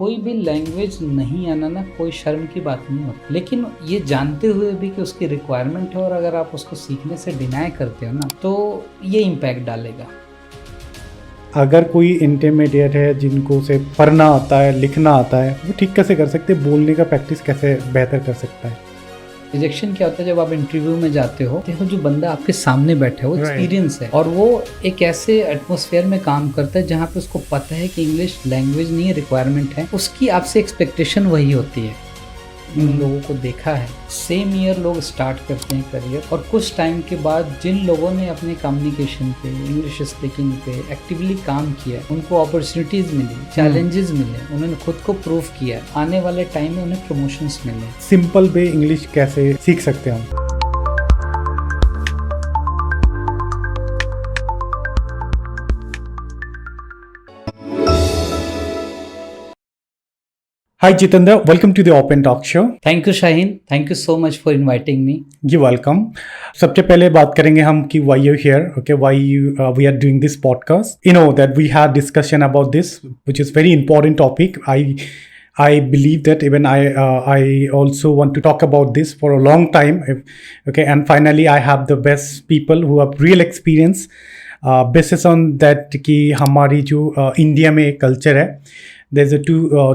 कोई भी लैंग्वेज नहीं आना ना कोई शर्म की बात नहीं होती, लेकिन ये जानते हुए भी कि उसकी रिक्वायरमेंट है और अगर आप उसको सीखने से डिनाई करते हो ना तो ये इम्पैक्ट डालेगा। अगर कोई इंटरमीडिएट है जिनको से पढ़ना आता है, लिखना आता है, वो ठीक कैसे कर सकते हैं? बोलने का प्रैक्टिस कैसे बेहतर कर सकता है? रिजेक्शन क्या होता है? जब आप इंटरव्यू में जाते हो देखो जो बंदा आपके सामने बैठा है वो एक्सपीरियंस है और वो एक ऐसे एटमॉस्फेयर में काम करता है जहाँ पे उसको पता है कि इंग्लिश लैंग्वेज नहीं है, रिक्वायरमेंट है, उसकी आपसे एक्सपेक्टेशन वही होती है। इन लोगों को देखा है, सेम ईयर लोग स्टार्ट करते हैं करियर और कुछ टाइम के बाद जिन लोगों ने अपने कम्युनिकेशन पे, इंग्लिश स्पीकिंग पे एक्टिवली काम किया, उनको अपॉर्चुनिटीज मिली, चैलेंजेस मिले, उन्होंने खुद को प्रूव किया, आने वाले टाइम में उन्हें प्रमोशंस मिले। सिंपल वे इंग्लिश कैसे सीख सकते हैं हम? Hi Jitendra, welcome to the Open Talk Show. Thank you Shaheen, thank you so much for inviting me. जी वेलकम। सबसे पहले बात करेंगे हम कि why you're here, okay? Why we are doing this podcast? You know that we had discussion about this, which is very important topic. I believe that even I also want to talk about this for a long time, okay? And finally, I have the best people who have real experience. Basis on that कि हमारी जो India में culture है, there's a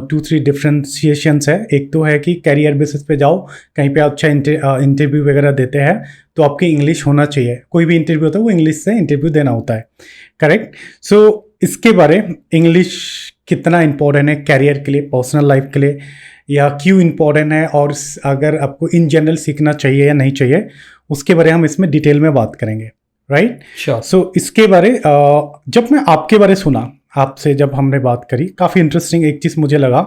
two three differentiations है। एक तो है कि कैरियर बेसिस पे जाओ, कहीं पे अच्छा इंटरव्यू वगैरह देते हैं तो आपकी इंग्लिश होना चाहिए। कोई भी इंटरव्यू होता है वो इंग्लिश से इंटरव्यू देना होता है, करेक्ट? सो इसके बारे इंग्लिश कितना इम्पोर्टेंट है कैरियर के लिए, पर्सनल लाइफ के लिए, या क्यों इम्पोर्टेंट है, और अगर आपको इन जनरल सीखना चाहिए या नहीं चाहिए, उसके बारे हम इसमें डिटेल में बात करेंगे, राइट? श्योर। सो इसके बारे जब मैं आपके बारे सुना, आपसे जब हमने बात करी, काफ़ी इंटरेस्टिंग एक चीज़ मुझे लगा,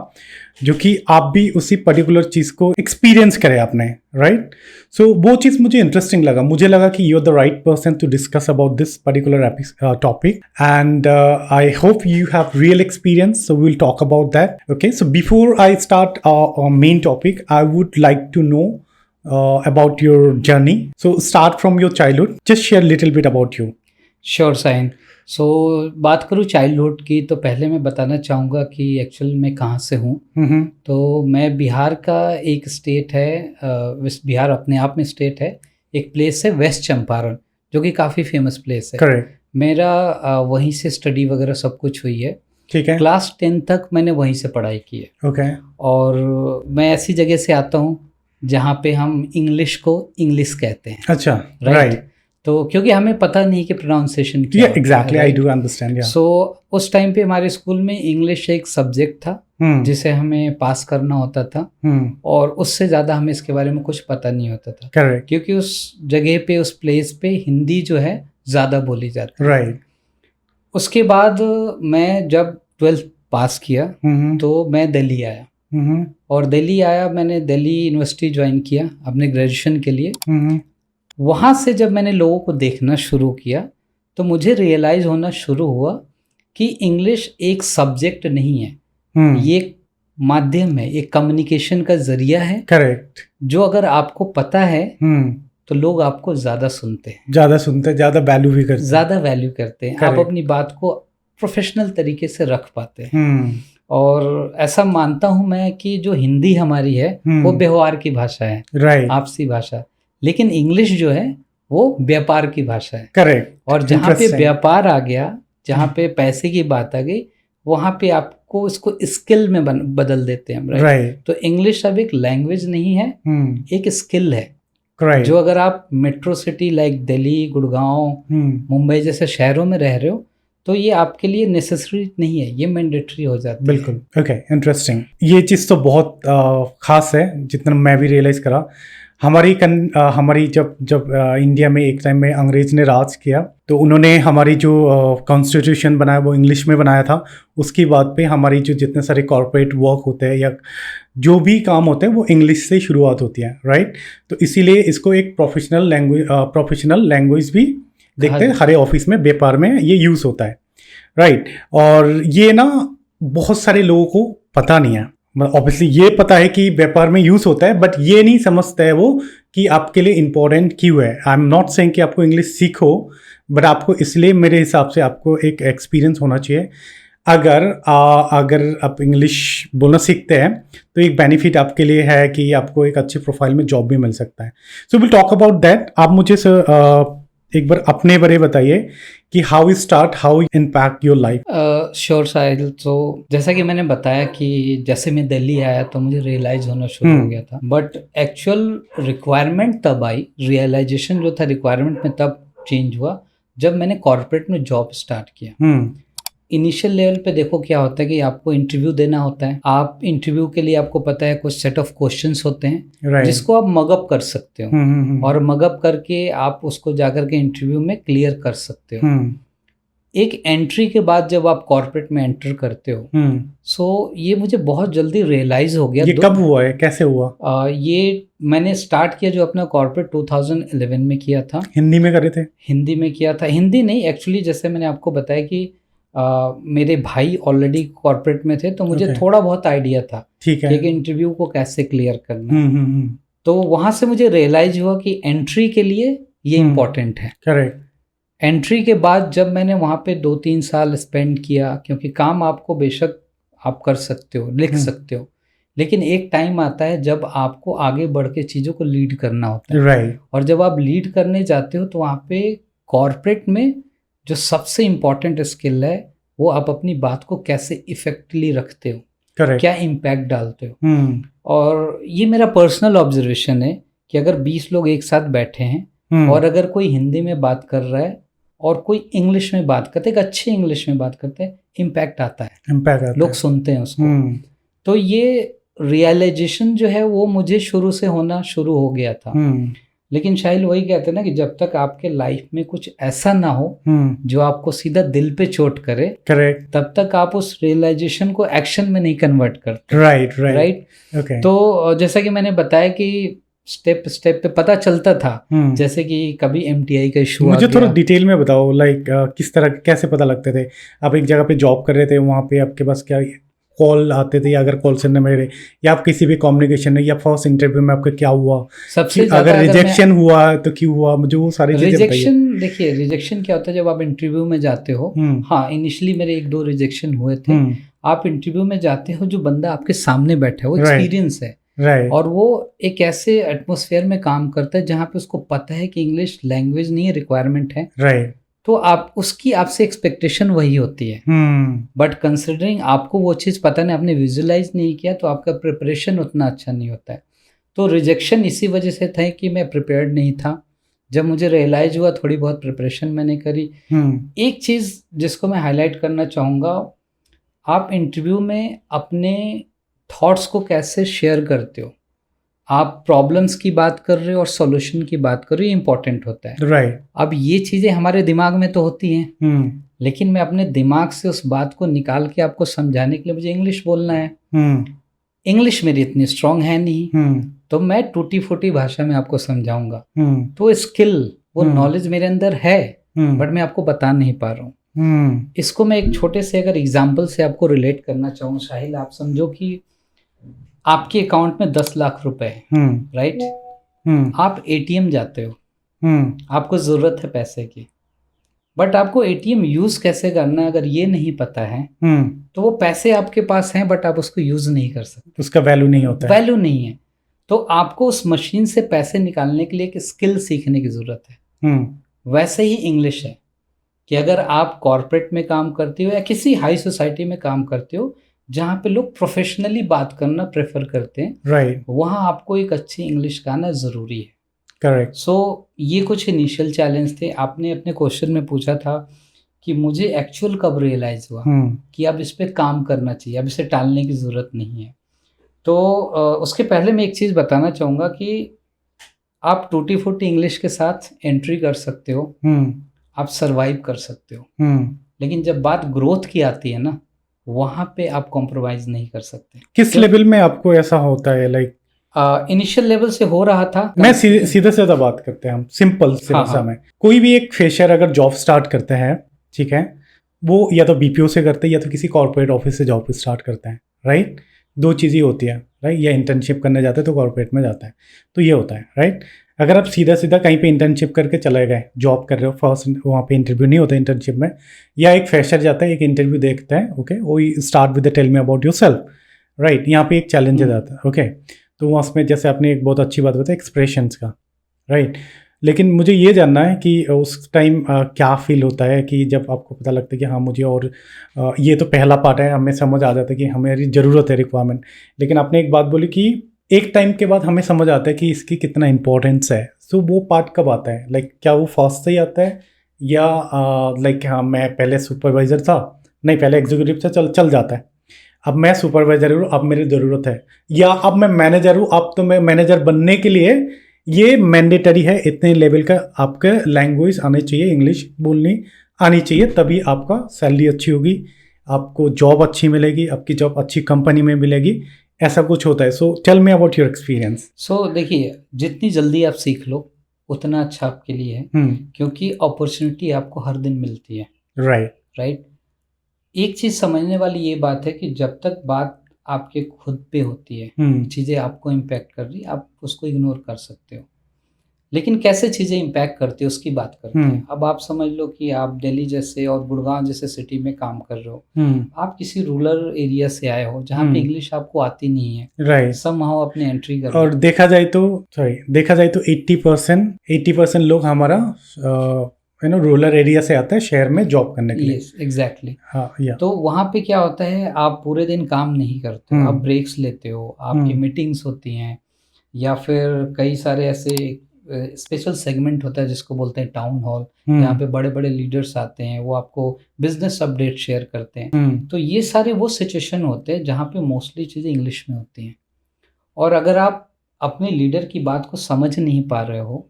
जो कि आप भी उसी पर्टिकुलर चीज़ को एक्सपीरियंस करें आपने, राइट? सो वो चीज़ मुझे इंटरेस्टिंग लगा। मुझे लगा कि you are the right person to discuss about this particular topic, and I hope you have real experience, so we will talk about that, okay? So before I start main topic, I would like to know about your journey. So start from your childhood. Just share a little bit about you. Sure sign. So बात करूँ childhood की तो पहले मैं बताना चाहूँगा कि actual मैं कहाँ से हूँ। तो मैं बिहार का एक स्टेट है, बिहार अपने आप में स्टेट है, एक प्लेस है वेस्ट चंपारण जो कि काफ़ी फेमस प्लेस है। करेक्ट। मेरा वहीं से स्टडी वगैरह सब कुछ हुई है। ठीक है। क्लास 10 तक मैंने वहीं से पढ़ाई की है। ओके। और मैं ऐसी जगह से आता हूँ जहाँ पे हम इंग्लिश को इंग्लिश कहते हैं। अच्छा, राइट। तो क्योंकि हमें पता नहीं कि प्रोनाउंसिएशन क्या है। एग्जैक्टली, आई डू अंडरस्टैंड, या। सो उस टाइम पे हमारे स्कूल में इंग्लिश एक सब्जेक्ट था जिसे हमें पास करना होता था, और उससे ज़्यादा हमें इसके बारे में कुछ पता नहीं होता था। करेक्ट। क्योंकि उस जगह पे, उस प्लेस पे हिंदी जो है ज़्यादा बोली जाती है। राइट। उसके बाद मैं जब 12th पास किया तो मैं दिल्ली आया, और दिल्ली आया, मैंने दिल्ली यूनिवर्सिटी ज्वाइन किया अपने ग्रेजुएशन के लिए। वहाँ से जब मैंने लोगों को देखना शुरू किया तो मुझे रियलाइज़ होना शुरू हुआ कि इंग्लिश एक सब्जेक्ट नहीं है, ये एक माध्यम है, एक कम्युनिकेशन का जरिया है। करेक्ट। जो अगर आपको पता है तो लोग आपको ज़्यादा सुनते हैं, ज़्यादा वैल्यू करते हैं। आप अपनी बात को प्रोफेशनल तरीके से रख पाते हैं। और ऐसा मानता हूं मैं कि जो हिंदी हमारी है वो व्यवहार की भाषा है, राइट, आपसी भाषा, लेकिन इंग्लिश जो है वो व्यापार की भाषा है। करेक्ट। और जहाँ पे व्यापार आ गया, जहाँ पे पैसे की बात आ गई, वहाँ पे आपको इसको स्किल में बदल देते हैं, राइट? तो इंग्लिश अब एक लैंग्वेज नहीं है, एक स्किल है, जो अगर आप metro city like Delhi, Gurgaon, Mumbai जैसे शहरों में रह रहे हो तो ये आपके लिए नेसेसरी नहीं है, ये मैंडेटरी हो जाती है। बिल्कुल, ओके, इंटरेस्टिंग। ये चीज़ तो बहुत खास है, जितना मैं भी रियलाइज करा। हमारी जब इंडिया में एक टाइम में अंग्रेज ने राज किया तो उन्होंने हमारी जो कॉन्स्टिट्यूशन बनाया वो इंग्लिश में बनाया था। उसकी बाद पे हमारी जो जितने सारे कॉर्पोरेट वर्क होते हैं या जो भी काम होते हैं वो इंग्लिश से शुरुआत होती है, राइट? तो इसीलिए इसको एक प्रोफेशनल लैंग्वेज भी देखते हैं। हर ऑफिस में, व्यापार में ये यूज़ होता है, राइट? और ये ना बहुत सारे लोगों को पता नहीं है। ऑब्वियसली ये पता है कि व्यापार में यूज़ होता है, बट ये नहीं समझता है वो कि आपके लिए इम्पोर्टेंट क्यों है। आई एम नॉट सेइंग कि आपको इंग्लिश सीखो, बट आपको इसलिए मेरे हिसाब से आपको एक एक्सपीरियंस होना चाहिए। अगर आप इंग्लिश बोलना सीखते हैं तो एक बेनिफिट आपके लिए है कि आपको एक अच्छी प्रोफाइल में जॉब भी मिल सकता है. So will talk about that. आप मुझे एक बार अपने बारे में बताइए कि how impact your life. Sure Sahil. तो जैसा कि मैंने बताया कि जैसे मैं दिल्ली आया तो मुझे रियलाइज होना शुरू हो गया था, बट एक्चुअल रिक्वायरमेंट तब आई, रियलाइजेशन जो था रिक्वायरमेंट में तब चेंज हुआ जब मैंने कॉर्पोरेट में जॉब स्टार्ट किया. इनिशियल लेवल पे देखो क्या होता है कि आपको इंटरव्यू देना होता है. आप इंटरव्यू के लिए आपको पता है कुछ सेट ऑफ क्वेश्चंस होते हैं जिसको आप मगअप कर सकते हो और मगअप करके आप उसको जाकर के इंटरव्यू में क्लियर कर सकते हो. एक एंट्री के बाद जब आप कॉर्पोरेट में एंटर करते हो, सो ये मुझे बहुत जल्दी रियलाइज हो गया. ये कब हुआ है, कैसे हुआ? ये मैंने स्टार्ट किया जो अपना कॉर्पोरेट 2011 में किया था. हिंदी में करे थे? हिंदी में किया था. हिंदी नहीं, एक्चुअली जैसे मैंने आपको बताया कि मेरे भाई ऑलरेडी कॉर्पोरेट में थे तो मुझे थोड़ा बहुत आइडिया था ठीक है कि इंटरव्यू को कैसे क्लियर करना. तो वहां से मुझे रियलाइज हुआ कि एंट्री के लिए ये इम्पोर्टेंट है. करेक्ट. एंट्री के बाद जब मैंने वहाँ पे 2-3 साल स्पेंड किया, क्योंकि काम आपको बेशक आप कर सकते हो, लिख सकते हो, लेकिन एक टाइम आता है जब आपको आगे बढ़ के चीज़ों को लीड करना होता है. राइट. और जब आप लीड करने जाते हो तो वहाँ पे कॉर्पोरेट में जो सबसे इम्पॉर्टेंट स्किल है वो आप अपनी बात को कैसे इफेक्टली रखते हो. करेक्ट. क्या इम्पैक्ट डालते हो. और ये मेरा पर्सनल ऑब्जर्वेशन है कि अगर 20 लोग एक साथ बैठे हैं और अगर कोई हिंदी में बात कर रहा है और कोई इंग्लिश में बात करते हैं, एक अच्छी इंग्लिश में बात करते हैं, इम्पैक्ट आता है, लोग सुनते हैं उसको. तो ये रियलाइजेशन जो है वो मुझे शुरू से होना शुरू हो गया था. लेकिन शायद वही कहते हैं ना कि जब तक आपके लाइफ में कुछ ऐसा ना हो जो आपको सीधा दिल पे चोट करे, करेक्ट, तब तक आप उस रियलाइजेशन को एक्शन में नहीं कन्वर्ट करते. राइट. ओके. तो जैसा कि मैंने बताया कि स्टेप पे पता चलता था. जैसे कि कभी MTI का इशू मुझे थोड़ा डिटेल में बताओ, लाइक किस तरह कैसे पता लगते थे? आप एक जगह पे जॉब कर रहे थे, वहाँ पे आपके पास क्या कॉल आते थे, या अगर कॉल सेंटर में या आप किसी भी कम्युनिकेशन में या फर्स्ट इंटरव्यू में आपका क्या हुआ, सबसे अगर रिजेक्शन हुआ तो क्यों हुआ, मुझे वो सारी चीजें बताइए. रिजेक्शन, देखिए रिजेक्शन क्या होता है जब आप इंटरव्यू में जाते हो. हाँ, इनिशियली मेरे 1-2 रिजेक्शन हुए थे. आप इंटरव्यू में जाते हो, जो बंदा आपके सामने बैठा है वो एक्सपीरियंस है, और वो एक ऐसे एटमॉस्फेयर में काम करता है जहाँ पे उसको पता है कि इंग्लिश लैंग्वेज नहीं है, रिक्वायरमेंट है. राइट. तो आप उसकी आपसे एक्सपेक्टेशन वही होती है. बट कंसिडरिंग आपको वो चीज़ पता नहीं, आपने विजुअलाइज नहीं किया, तो आपका प्रिपरेशन उतना अच्छा नहीं होता है. तो रिजेक्शन इसी वजह से था कि मैं प्रिपेयर्ड नहीं था. जब मुझे रियलाइज हुआ, थोड़ी बहुत प्रिपरेशन मैंने करी. एक चीज़ जिसको मैं हाईलाइट करना चाहूँगा, आप इंटरव्यू में अपने थॉट्स को कैसे शेयर करते हो. आप प्रॉब्लम्स की बात कर रहे हो और सॉल्यूशन की बात कर रहे हो, इम्पोर्टेंट होता है. राइट. अब ये चीज़ें हमारे दिमाग में तो होती हैं, लेकिन मैं अपने दिमाग से उस बात को निकाल के आपको समझाने के लिए मुझे इंग्लिश बोलना है. इंग्लिश मेरी इतनी स्ट्रांग है नहीं, तो मैं टूटी फूटी भाषा में आपको समझाऊंगा. तो स्किल, वो नॉलेज मेरे अंदर है, बट मैं आपको बता नहीं पा रहा हूँ. इसको मैं एक छोटे से अगर एग्जाम्पल से आपको रिलेट करना चाहूँ साहिल, आप समझो कि आपके अकाउंट में 10 लाख रुपए है, राइट. आप ATM जाते हो, आपको जरूरत है पैसे की, बट आपको ATM यूज कैसे करना है अगर ये नहीं पता है, तो वो पैसे आपके पास हैं बट आप उसको यूज नहीं कर सकते, उसका वैल्यू नहीं होता है. वैल्यू नहीं है. तो आपको उस मशीन से पैसे निकालने के लिए एक स्किल सीखने की जरूरत है. वैसे ही इंग्लिश है कि अगर आप कॉर्पोरेट में काम करते हो या किसी हाई सोसाइटी में काम करते हो जहाँ पे लोग प्रोफेशनली बात करना प्रेफर करते हैं, राइट, वहाँ आपको एक अच्छी इंग्लिश का आना ज़रूरी है. करेक्ट. सो ये कुछ इनिशियल चैलेंज थे. आपने अपने क्वेश्चन में पूछा था कि मुझे एक्चुअल कब रियलाइज़ हुआ कि अब इस पर काम करना चाहिए, अब इसे टालने की ज़रूरत नहीं है. तो उसके पहले मैं एक चीज़ बताना चाहूँगा कि आप टूटी फूटी इंग्लिश के साथ एंट्री कर सकते हो, आप सर्वाइव कर सकते हो, लेकिन जब बात ग्रोथ की आती है ना, वहाँ पे आप कॉम्प्रोमाइज नहीं कर सकते. किस लेवल में आपको ऐसा होता है? लाइक इनिशियल लेवल से हो रहा था. मैं सीधे सीधा बात करते हैं हम, सिंपल से भाषा में. कोई भी एक फ्रेशर अगर जॉब स्टार्ट करते हैं, ठीक है, वो या तो BPO से करते हैं या तो किसी कॉर्पोरेट ऑफिस से जॉब स्टार्ट करते हैं, राइट. 2 चीज़ें होती है, राइट. या इंटर्नशिप करने जाते हैं तो कॉर्पोरेट में जाता है, तो ये होता है, राइट. अगर आप सीधा सीधा कहीं पे इंटर्नशिप करके चले गए, जॉब कर रहे हो, फर्स्ट वहाँ पे इंटरव्यू नहीं होता इंटर्नशिप में, या एक फ्रेशर जाता है, एक इंटरव्यू देखता है, ओके, वो start with the tell me about yourself, right, यहाँ पे एक चैलेंज जाता है, ओके। तो उसमें जैसे आपने एक बहुत अच्छी बात बताई एक्सप्रेशंस का, राइट। लेकिन मुझे ये जानना है कि उस टाइम क्या फील होता है कि जब आपको पता लगता है कि हाँ मुझे और ये तो पहला पार्ट है, हमें समझ आ जाता है कि हमारी ज़रूरत है, रिक्वायरमेंट। लेकिन आपने एक बात बोली कि एक टाइम के बाद हमें समझ आता है कि इसकी कितना इंपॉर्टेंस है। सो वो पार्ट कब आता है? लाइक क्या वो फर्स्ट से ही आता है, या लाइक हाँ मैं पहले सुपरवाइज़र था, नहीं पहले एग्जीक्यूटिव से चल जाता है, अब मैं सुपरवाइज़र हूँ, अब मेरी ज़रूरत है, या अब मैं मैनेजर हूँ, अब तो मैं मैनेजर बनने के लिए ये मैंडेटरी है, इतने लेवल का आपका लैंग्वेज आनी चाहिए, इंग्लिश बोलनी आनी चाहिए, तभी आपका सैलरी अच्छी होगी, आपको जॉब अच्छी मिलेगी, आपकी जॉब अच्छी कंपनी में मिलेगी, ऐसा कुछ होता है। So tell me about your experience. So देखिए, जितनी जल्दी आप सीख लो उतना अच्छा आपके लिए है, क्योंकि अपॉर्चुनिटी आपको हर दिन मिलती है, राइट। एक चीज़ समझने वाली ये बात है कि जब तक बात आपके खुद पे होती है, चीज़ें आपको इम्पैक्ट कर रही, आप उसको इग्नोर कर सकते हो, लेकिन कैसे चीज़ें इम्पैक्ट करती है उसकी बात करते हैं। अब आप समझ लो कि आप दिल्ली जैसे और गुड़गांव जैसे सिटी में काम कर रहे हो, आप किसी रूरल एरिया से आए हो जहाँ पे इंग्लिश आपको आती नहीं है, राइट, समहाउ अपनी एंट्री कर, और देखा जाए तो 80% लोग हमारा रूरल एरिया से आते हैं शहर में जॉब करने के लिए। Yes exactly. हाँ, या तो वहाँ पे क्या होता है, आप पूरे दिन काम नहीं करते हो, आप ब्रेक्स लेते हो, आपकी मीटिंग्स होती हैं, या फिर कई सारे ऐसे स्पेशल सेगमेंट होता है जिसको बोलते हैं टाउन हॉल, जहाँ पे बड़े बड़े लीडर्स आते हैं, वो आपको बिजनेस अपडेट शेयर करते हैं। तो ये सारे वो सिचुएशन होते हैं जहाँ पे मोस्टली चीज़ें इंग्लिश में होती हैं, और अगर आप अपने लीडर की बात को समझ नहीं पा रहे हो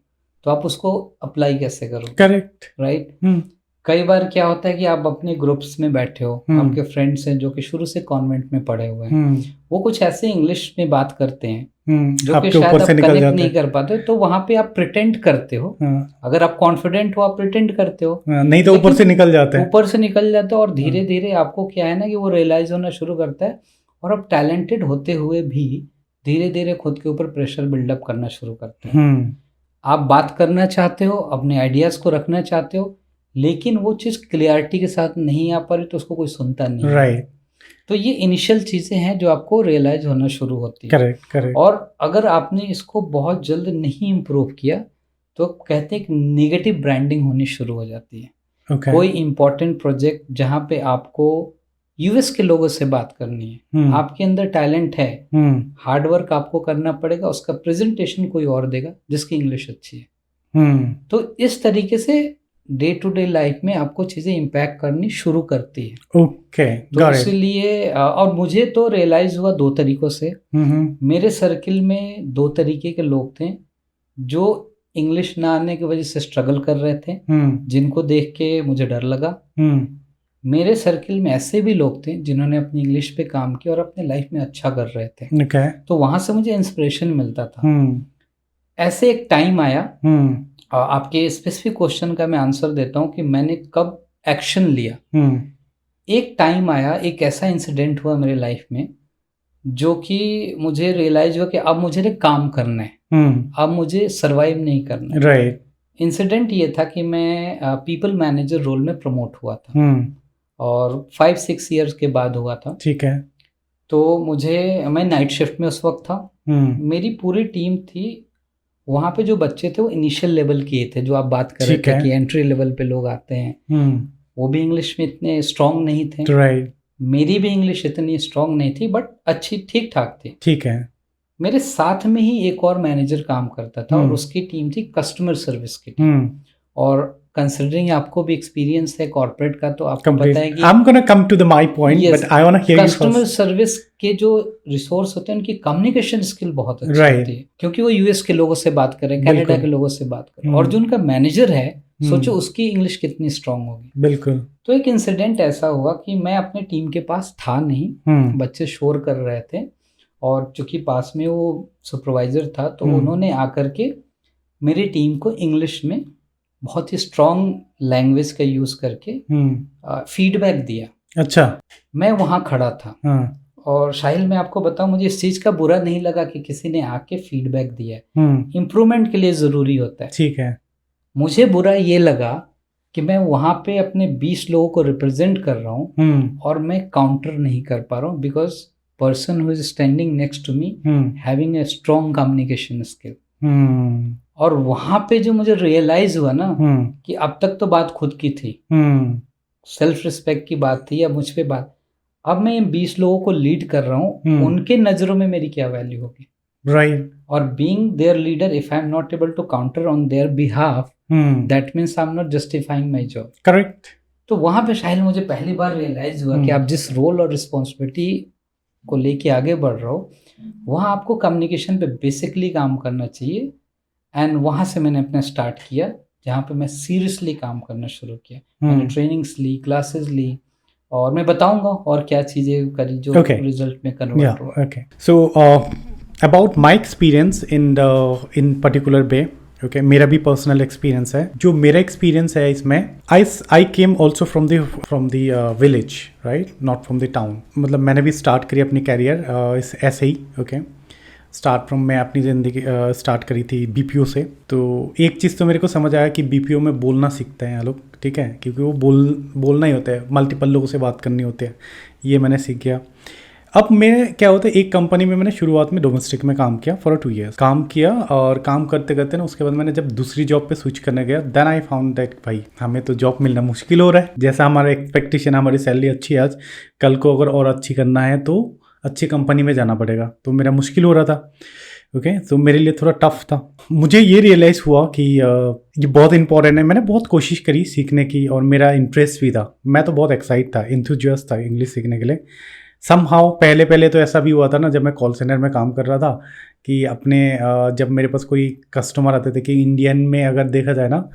तो आप उसको अप्लाई कैसे करोगे? Correct, right. कई बार क्या होता है कि आप अपने ग्रुप्स में बैठे हो, आपके फ्रेंड्स हैं जो कि शुरू से कॉन्वेंट में पढ़े हुए हैं, वो कुछ ऐसे इंग्लिश में बात करते हैं जो कि शायद आप कनेक्ट नहीं कर पाते, तो वहां पे आप प्रिटेंड करते हो। अगर आप कॉन्फिडेंट हो आप प्रिटेंड करते हो, नहीं तो ऊपर से निकल जाते हैं, और धीरे धीरे आपको क्या है ना कि वो रियलाइज होना शुरू करता है, और आप टैलेंटेड होते हुए भी धीरे धीरे खुद के ऊपर प्रेशर बिल्डअप करना शुरू करते हैं। आप बात करना चाहते हो, अपने आइडियाज को रखना चाहते हो, लेकिन वो चीज़ क्लियरिटी के साथ नहीं आ पा रही तो उसको कोई सुनता नहीं, राइट। तो ये इनिशियल चीज़ें हैं जो आपको रियलाइज होना शुरू होती है। करेक्ट। और अगर आपने इसको बहुत जल्द नहीं इम्प्रूव किया तो कहते हैं कि नेगेटिव ब्रांडिंग होनी शुरू हो जाती है। कोई इम्पोर्टेंट प्रोजेक्ट जहाँ पे आपको यूएस के लोगों से बात करनी है, आपके अंदर टैलेंट है, हार्डवर्क आपको करना पड़ेगा, उसका प्रेजेंटेशन कोई और देगा जिसकी इंग्लिश अच्छी है। तो इस तरीके से डे टू डे लाइफ में आपको चीज़ें इम्पैक्ट करनी शुरू करती है। तो इसलिए और मुझे तो रियलाइज हुआ 2 तरीकों से। मेरे सर्किल में 2 तरीके के लोग थे जो इंग्लिश ना आने की वजह से स्ट्रगल कर रहे थे, जिनको देख के मुझे डर लगा। मेरे सर्किल में ऐसे भी लोग थे जिन्होंने अपनी इंग्लिश पे काम किया और अपने लाइफ में अच्छा कर रहे थे, तो वहां से मुझे इंस्पिरेशन मिलता था। ऐसे एक टाइम आया, आपके स्पेसिफिक क्वेश्चन का मैं आंसर देता हूँ कि मैंने कब एक्शन लिया। एक टाइम आया, एक ऐसा इंसिडेंट हुआ मेरे लाइफ में जो कि मुझे रियलाइज हुआ कि अब मुझे काम करना है, अब मुझे सरवाइव नहीं करना है। राइट। इंसिडेंट ये था कि मैं पीपल मैनेजर रोल में प्रमोट हुआ था, और 5-6 ईयर्स के बाद हुआ था। ठीक है। तो मैं नाइट शिफ्ट में उस वक्त था। मेरी पूरी टीम थी, वहाँ पे जो बच्चे थे वो इनिशियल लेवल के थे, जो आप बात कर रहे थे कि एंट्री लेवल पे लोग आते हैं, वो भी इंग्लिश में इतने स्ट्रांग नहीं थे। राइट। मेरी भी इंग्लिश इतनी स्ट्रांग नहीं थी, बट अच्छी ठीक ठाक थी। ठीक है। मेरे साथ में ही एक और मैनेजर काम करता था, और उसकी टीम थी कस्टमर सर्विस की टीम। और कंसिडरिंग आपको भी एक्सपीरियंस है कॉर्पोरेट का, तो आपको पता है कि I'm gonna come to my point, but I wanna hear you first. Customer service के जो रिसोर्स होते हैं उनकी कम्युनिकेशन स्किल बहुत अच्छी होती है, क्योंकि वो यूएस के लोगों से बात करें, कनाडा के लोगों से बात करें, और जो उनका मैनेजर है सोचो उसकी इंग्लिश कितनी स्ट्रांग होगी। बिल्कुल। तो एक इंसिडेंट ऐसा हुआ कि मैं अपने टीम के पास था नहीं, बच्चे शोर कर रहे थे, और चूंकि पास में वो सुपरवाइजर था, तो उन्होंने आकर के मेरी टीम को इंग्लिश में बहुत ही स्ट्रांग लैंग्वेज का यूज करके फीडबैक दिया। अच्छा। मैं वहाँ खड़ा था, और शाहिल मैं आपको बताऊं, मुझे इस चीज़ का बुरा नहीं लगा कि किसी ने आके फीडबैक दिया है, इम्प्रूवमेंट के लिए ज़रूरी होता है। ठीक है। मुझे बुरा ये लगा कि मैं वहाँ पे अपने 20 लोगों को रिप्रेजेंट कर रहा हूँ और मैं काउंटर नहीं कर पा रहा हूँ, because person who is standing next to me having a strong communication skill. और वहाँ पे जो मुझे रियलाइज हुआ ना कि अब तक तो बात खुद की थी, सेल्फ रिस्पेक्ट की बात थी या मुझ पे बात, अब मैं 20 लोगों को लीड कर रहा हूँ, उनके नज़रों में मेरी क्या वैल्यू होगी, राइट। और being their leader, if I am not able to counter on their behalf, that means I am not justifying my job. Correct. तो वहाँ पे शायद मुझे पहली बार रियलाइज हुआ कि आप जिस रोल और रिस्पॉन्सिबिलिटी को लेके आगे बढ़ रहे हो, वहाँ आपको कम्युनिकेशन पे बेसिकली काम करना चाहिए। एंड वहाँ से मैंने अपना स्टार्ट किया, जहाँ पे मैं सीरियसली काम करना शुरू किया। मैंने ट्रेनिंग्स ली, क्लासेस ली, और मैं बताऊंगा और क्या चीज़ें करी जो रिजल्ट में कन्वर्ट हुआ। Okay, so about my experience in particular way, okay, मेरा भी पर्सनल एक्सपीरियंस है। जो मेरा एक्सपीरियंस है इसमें, I came also from the village, right, not from the town. मतलब मैंने भी स्टार्ट करी अपनी कैरियर ऐसे ही, ओके, स्टार्ट फ्रॉम, मैं अपनी ज़िंदगी स्टार्ट करी थी बीपीओ से। तो एक चीज़ तो मेरे को समझ आया कि बीपीओ में बोलना सीखते हैं लोग, ठीक है, क्योंकि वो बोलना ही होता है, मल्टीपल लोगों से बात करनी होती है, ये मैंने सीख गया। अब मैं क्या होता है, एक कंपनी में मैंने शुरुआत में डोमेस्टिक में काम किया फॉर 2 years काम किया, और काम करते करते ना उसके बाद मैंने जब दूसरी जॉब पे स्विच करने गया, देन आई फाउंड दैट भाई हमें तो जॉब मिलना मुश्किल हो रहा है। जैसा हमारा एक्सपेक्टेशन, हमारी सैलरी अच्छी है आज, कल को अगर और अच्छी करना है तो अच्छी कंपनी में जाना पड़ेगा, तो मेरा मुश्किल हो रहा था। ओके, तो मेरे लिए थोड़ा टफ था। मुझे ये रियलाइज़ हुआ कि ये बहुत इंपॉर्टेंट है। मैंने बहुत कोशिश करी सीखने की, और मेरा इंटरेस्ट भी था, मैं तो बहुत एक्साइट था, इंथुजियास्ट था इंग्लिश सीखने के लिए। समहाउ पहले तो ऐसा भी हुआ था ना, जब मैं कॉल सेंटर में काम कर रहा था, कि अपने जब मेरे पास कोई कस्टमर आते थे, कि इंडियन में अगर देखा जाए ना,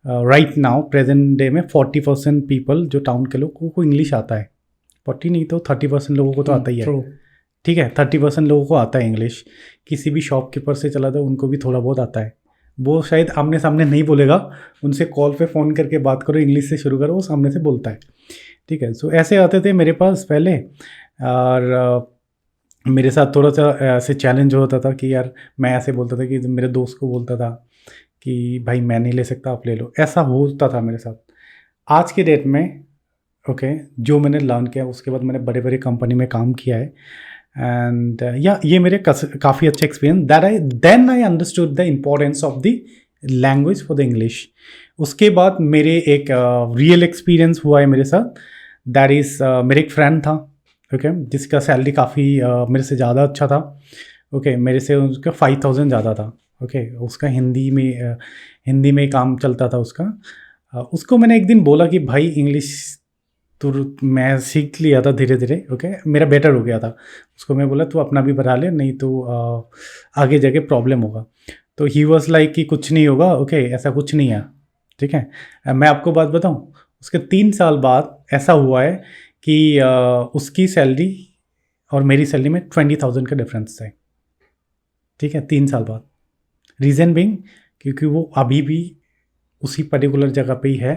राइट नाउ प्रेजेंट डे में 40% पीपल जो टाउन के लोगों को इंग्लिश आता है, 40 नहीं तो 30% लोगों को तो आता ही है, ठीक है, 30% लोगों को आता है इंग्लिश। किसी भी शॉपकीपर से चला था, उनको भी थोड़ा बहुत आता है। वो शायद आमने सामने नहीं बोलेगा, उनसे कॉल पे फ़ोन करके बात करो, इंग्लिश से शुरू करो, वो सामने से बोलता है, ठीक है। सो ऐसे आते थे मेरे पास पहले, और मेरे साथ थोड़ा सा ऐसे चैलेंज होता था कि यार, मैं ऐसे बोलता था कि मेरे दोस्त को बोलता था कि भाई मैं नहीं ले सकता, आप ले लो, ऐसा होता था मेरे साथ। आज के डेट में ओके, जो मैंने लर्न किया, उसके बाद मैंने बड़े बड़े कंपनी में काम किया है, एंड ये मेरे काफ़ी अच्छा experience, then I understood the importance of the language for the English. उसके बाद मेरे एक रियल एक्सपीरियंस हुआ है मेरे साथ, दैट इज़ मेरे एक फ्रेंड था, ओके, जिसका सैलरी काफ़ी मेरे से ज़्यादा अच्छा था, ओके, मेरे से उसका 5000 ज़्यादा था, ओके, उसका हिंदी में काम चलता था उसका। उसको मैंने एक दिन बोला कि भाई इंग्लिश तो मैं सीख लिया था धीरे धीरे, ओके, मेरा बेटर हो गया था। उसको मैं बोला तू अपना भी बढ़ा ले, नहीं तो आगे जाके प्रॉब्लम होगा। तो ही वॉज लाइक कि कुछ नहीं होगा, ओके, ऐसा कुछ नहीं है, ठीक है। मैं आपको बात बताऊँ, उसके 3 साल बाद ऐसा हुआ है कि उसकी सैलरी और मेरी सैलरी में 20,000 का डिफरेंस है, ठीक है, 3 साल बाद। रीज़न बिंग, क्योंकि वो अभी भी उसी पर्टिकुलर जगह पे ही है,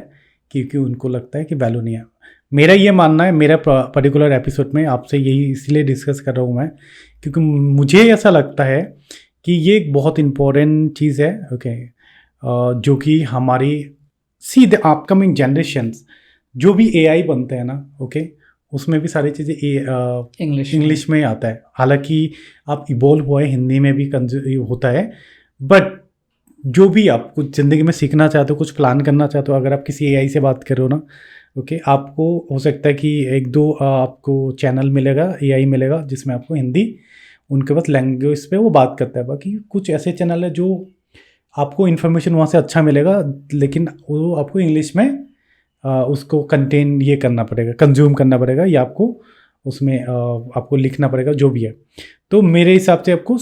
क्योंकि उनको लगता है कि वैल्यू नहीं है। मेरा ये मानना है, मेरा पर्टिकुलर एपिसोड में आपसे यही इसलिए डिस्कस कर रहा हूँ मैं, क्योंकि मुझे ऐसा लगता है कि ये एक बहुत इम्पोर्टेंट चीज़ है, ओके, जो कि हमारी द अपकमिंग जनरेशन्स, जो भी AI बनते हैं ना, ओके, उसमें भी सारी चीज़ें इंग्लिश में आता है। हालांकि आप इवॉल्व हुआ है, हिंदी में भी होता है, बट जो भी आप कुछ ज़िंदगी में सीखना चाहते हो, कुछ प्लान करना चाहते हो, अगर आप किसी AI से बात कर रहे हो ना, ओके, आपको हो सकता है कि 1-2 आपको चैनल मिलेगा, AI मिलेगा, जिसमें आपको हिंदी, उनके पास लैंग्वेज पे वो बात करता है। बाकी कुछ ऐसे चैनल है जो आपको इन्फॉर्मेशन वहाँ से अच्छा मिलेगा, लेकिन वो आपको इंग्लिश में उसको कंटेन ये करना पड़ेगा, कंज्यूम करना पड़ेगा, या आपको उसमें आपको लिखना पड़ेगा, जो भी है। तो मेरे हिसाब से आपको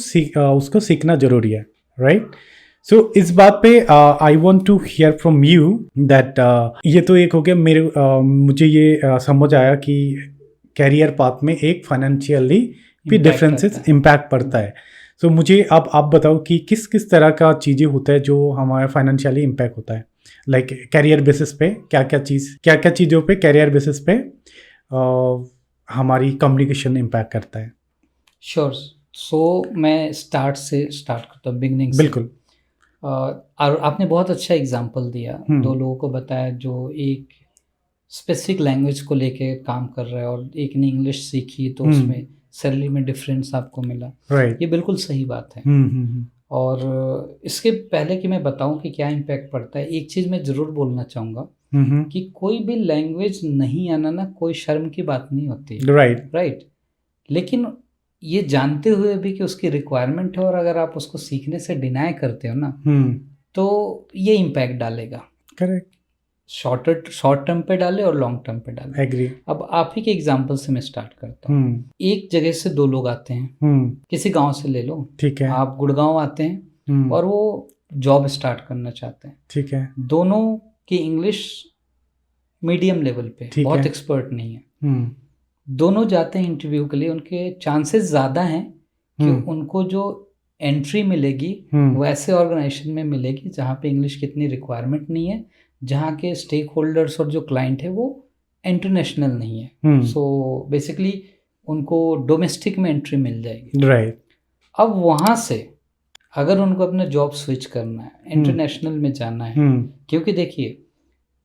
उसको सीखना ज़रूरी है, राइट। सो इस बात पे I want to hear from you that, ये तो एक हो गया मेरे, मुझे ये समझ आया कि कैरियर पाथ में एक फाइनेंशियली भी डिफरेंसेस इम्पैक्ट पड़ता है। सो मुझे आप बताओ कि किस किस तरह का चीज़ें होता है जो हमारे फाइनेंशियली इम्पैक्ट होता है, लाइक कैरियर बेसिस पे क्या क्या चीज़ों पे कैरियर बेसिस पे हमारी कम्युनिकेशन इम्पैक्ट करता है? श्योर। सो मैं स्टार्ट करता हूँ, बिगनिंग से। बिल्कुल। और आपने बहुत अच्छा एग्जांपल दिया, दो लोगों को बताया जो एक स्पेसिफिक लैंग्वेज को लेके काम कर रहा है और एक ने इंग्लिश सीखी तो उसमें सैलरी में डिफरेंस आपको मिला। राइट। ये बिल्कुल सही बात है। और इसके पहले कि मैं बताऊं कि क्या इम्पैक्ट पड़ता है, एक चीज़ मैं ज़रूर बोलना चाहूँगा कि कोई भी लैंग्वेज नहीं आना ना कोई शर्म की बात नहीं होती। राइट। लेकिन ये जानते हुए भी कि उसकी रिक्वायरमेंट है और अगर आप उसको सीखने से डिनाई करते हो ना तो ये इम्पैक्ट डालेगा। करेक्ट। शॉर्ट टर्म पे डाले और लॉन्ग टर्म पे डाले। एग्री। अब आप ही के एग्जांपल से मैं स्टार्ट करता हूँ। एक जगह से दो लोग आते हैं, किसी गांव से ले लो, ठीक है। आप गुड़गांव आते हैं और वो जॉब स्टार्ट करना चाहते हैं, ठीक है। दोनों की इंग्लिश मीडियम लेवल पे, बहुत एक्सपर्ट नहीं है। दोनों जाते हैं इंटरव्यू के लिए, उनके चांसेस ज़्यादा हैं कि उनको जो एंट्री मिलेगी वो ऐसे ऑर्गेनाइजेशन में मिलेगी जहाँ पे इंग्लिश की इतनी रिक्वायरमेंट नहीं है, जहाँ के स्टेक होल्डर्स और जो क्लाइंट है वो इंटरनेशनल नहीं है। सो बेसिकली उनको डोमेस्टिक में एंट्री मिल जाएगी। राइट। अब वहाँ से अगर उनको अपना जॉब स्विच करना है, इंटरनेशनल में जाना है, क्योंकि देखिए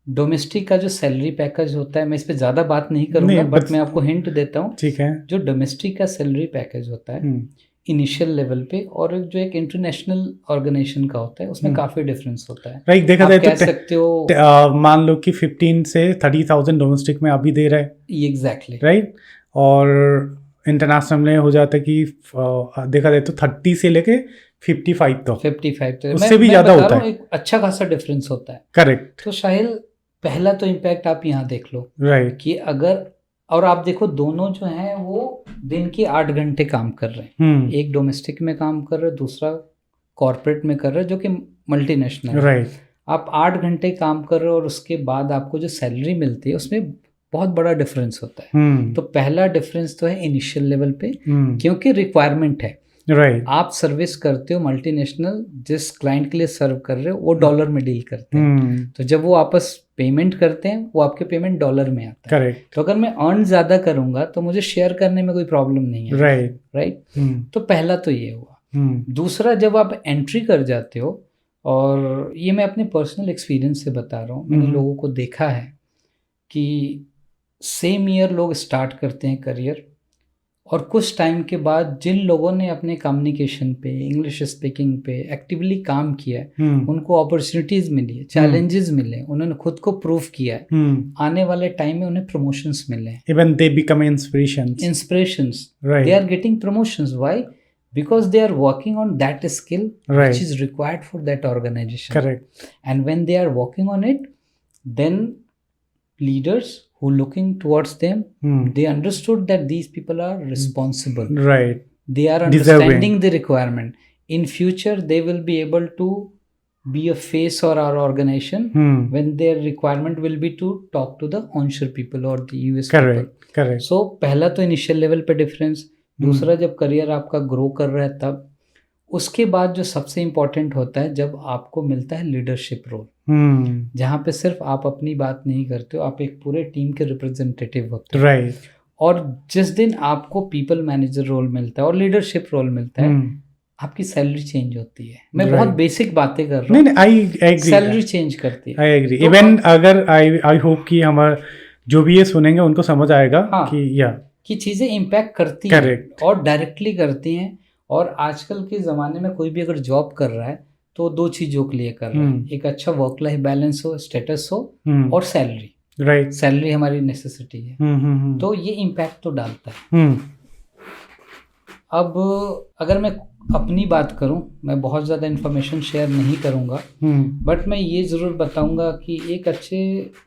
डोमेस्टिक का जो सैलरी पैकेज होता है, मैं इस पर ज़्यादा बात नहीं करूँगा, बट मैं आपको हिंट देता हूँ। ठीक है। जो डोमेस्टिक का सैलरी पैकेज होता है इनिशियल लेवल पे और जो एक इंटरनेशनल ऑर्गेनाइजेशन का होता है उसमें काफ़ी डिफरेंस होता है। राइट। देखा जाए तो कह सकते हो मान लो कि 15 से 30,000 डोमेस्टिक में अभी दे रहे हैं। एग्जैक्टली। राइट। और इंटरनेशनल में हो जाता है कि देखा जाए तो 30 से लेके 55 तो उससे भी ज़्यादा होता है। एक अच्छा खासा डिफरेंस होता है। करेक्ट। तो शायद पहला तो इम्पैक्ट आप यहाँ देख लो। राइट। कि अगर और आप देखो दोनों जो हैं वो दिन के 8 घंटे काम कर रहे हैं। एक डोमेस्टिक में काम कर रहे हैं, दूसरा कॉर्पोरेट में कर रहे हैं जो कि मल्टीनेशनल। राइट। आप 8 घंटे काम कर रहे हो और उसके बाद आपको जो सैलरी मिलती है उसमें बहुत बड़ा डिफरेंस होता है। तो पहला डिफरेंस तो है इनिशियल लेवल पे, क्योंकि रिक्वायरमेंट है। राइट। आप सर्विस करते हो मल्टीनेशनल, जिस क्लाइंट के लिए सर्व कर रहे हो वो डॉलर में डील करते हैं। तो जब वो आपस पेमेंट करते हैं वो आपके पेमेंट डॉलर में आता है। करेक्ट। तो अगर मैं अर्न ज़्यादा करूंगा तो मुझे शेयर करने में कोई प्रॉब्लम नहीं है। राइट। तो पहला तो ये हुआ। दूसरा, जब आप एंट्री कर जाते हो, और ये मैं अपने पर्सनल एक्सपीरियंस से बता रहा हूँ, मैंने लोगों को देखा है कि सेम ईयर लोग स्टार्ट करते हैं करियर, और कुछ टाइम के बाद जिन लोगों ने अपने कम्युनिकेशन पे, इंग्लिश स्पीकिंग पे एक्टिवली काम किया है, उनको अपॉर्चुनिटीज मिली है, चैलेंजेस मिले, उन्होंने खुद को प्रूव किया है, आने वाले टाइम में उन्हें प्रमोशंस मिले हैं। Even they become inspirations. They are getting promotions. Why? because they are working on that skill which is required for that organization. Correct. And when they are working on it, then leaders who looking towards them, they understood that these people are responsible. Right. They are understanding the requirement. In future, they will be able to be a face for our organization when their requirement will be to talk to the onshore people or the US people. Correct. So, पहला तो initial level पे difference. दूसरा, जब career आपका grow कर रहा है तब। उसके बाद जो सबसे इम्पोर्टेंट होता है जब आपको मिलता है लीडरशिप रोल, जहाँ पे सिर्फ आप अपनी बात नहीं करते हो, आप एक पूरे टीम के रिप्रेजेंटेटिव होते हो। राइट। और जिस दिन आपको पीपल मैनेजर रोल मिलता है और लीडरशिप रोल मिलता है, आपकी सैलरी चेंज होती है। मैं बहुत बेसिक बातें कर रहा हूँ। नहीं, आई एग्री। सैलरी चेंज करती है। I agree. इवन अगर आई होप कि हमारा जो भी ये सुनेंगे उनको समझ आएगा कि चीज़ें इम्पैक्ट करती हैं और डायरेक्टली करती हैं। और आजकल के ज़माने में कोई भी अगर जॉब कर रहा है तो दो चीज़ों के लिए कर रहा है, एक अच्छा वर्क लाइफ बैलेंस हो, स्टेटस हो, और सैलरी। राइट। सैलरी हमारी नेसेसिटी है। तो ये इम्पैक्ट तो डालता है। अब अगर मैं अपनी बात करूं, मैं बहुत ज़्यादा इन्फॉर्मेशन शेयर नहीं करूंगा, बट मैं ये ज़रूर बताऊंगा कि एक अच्छे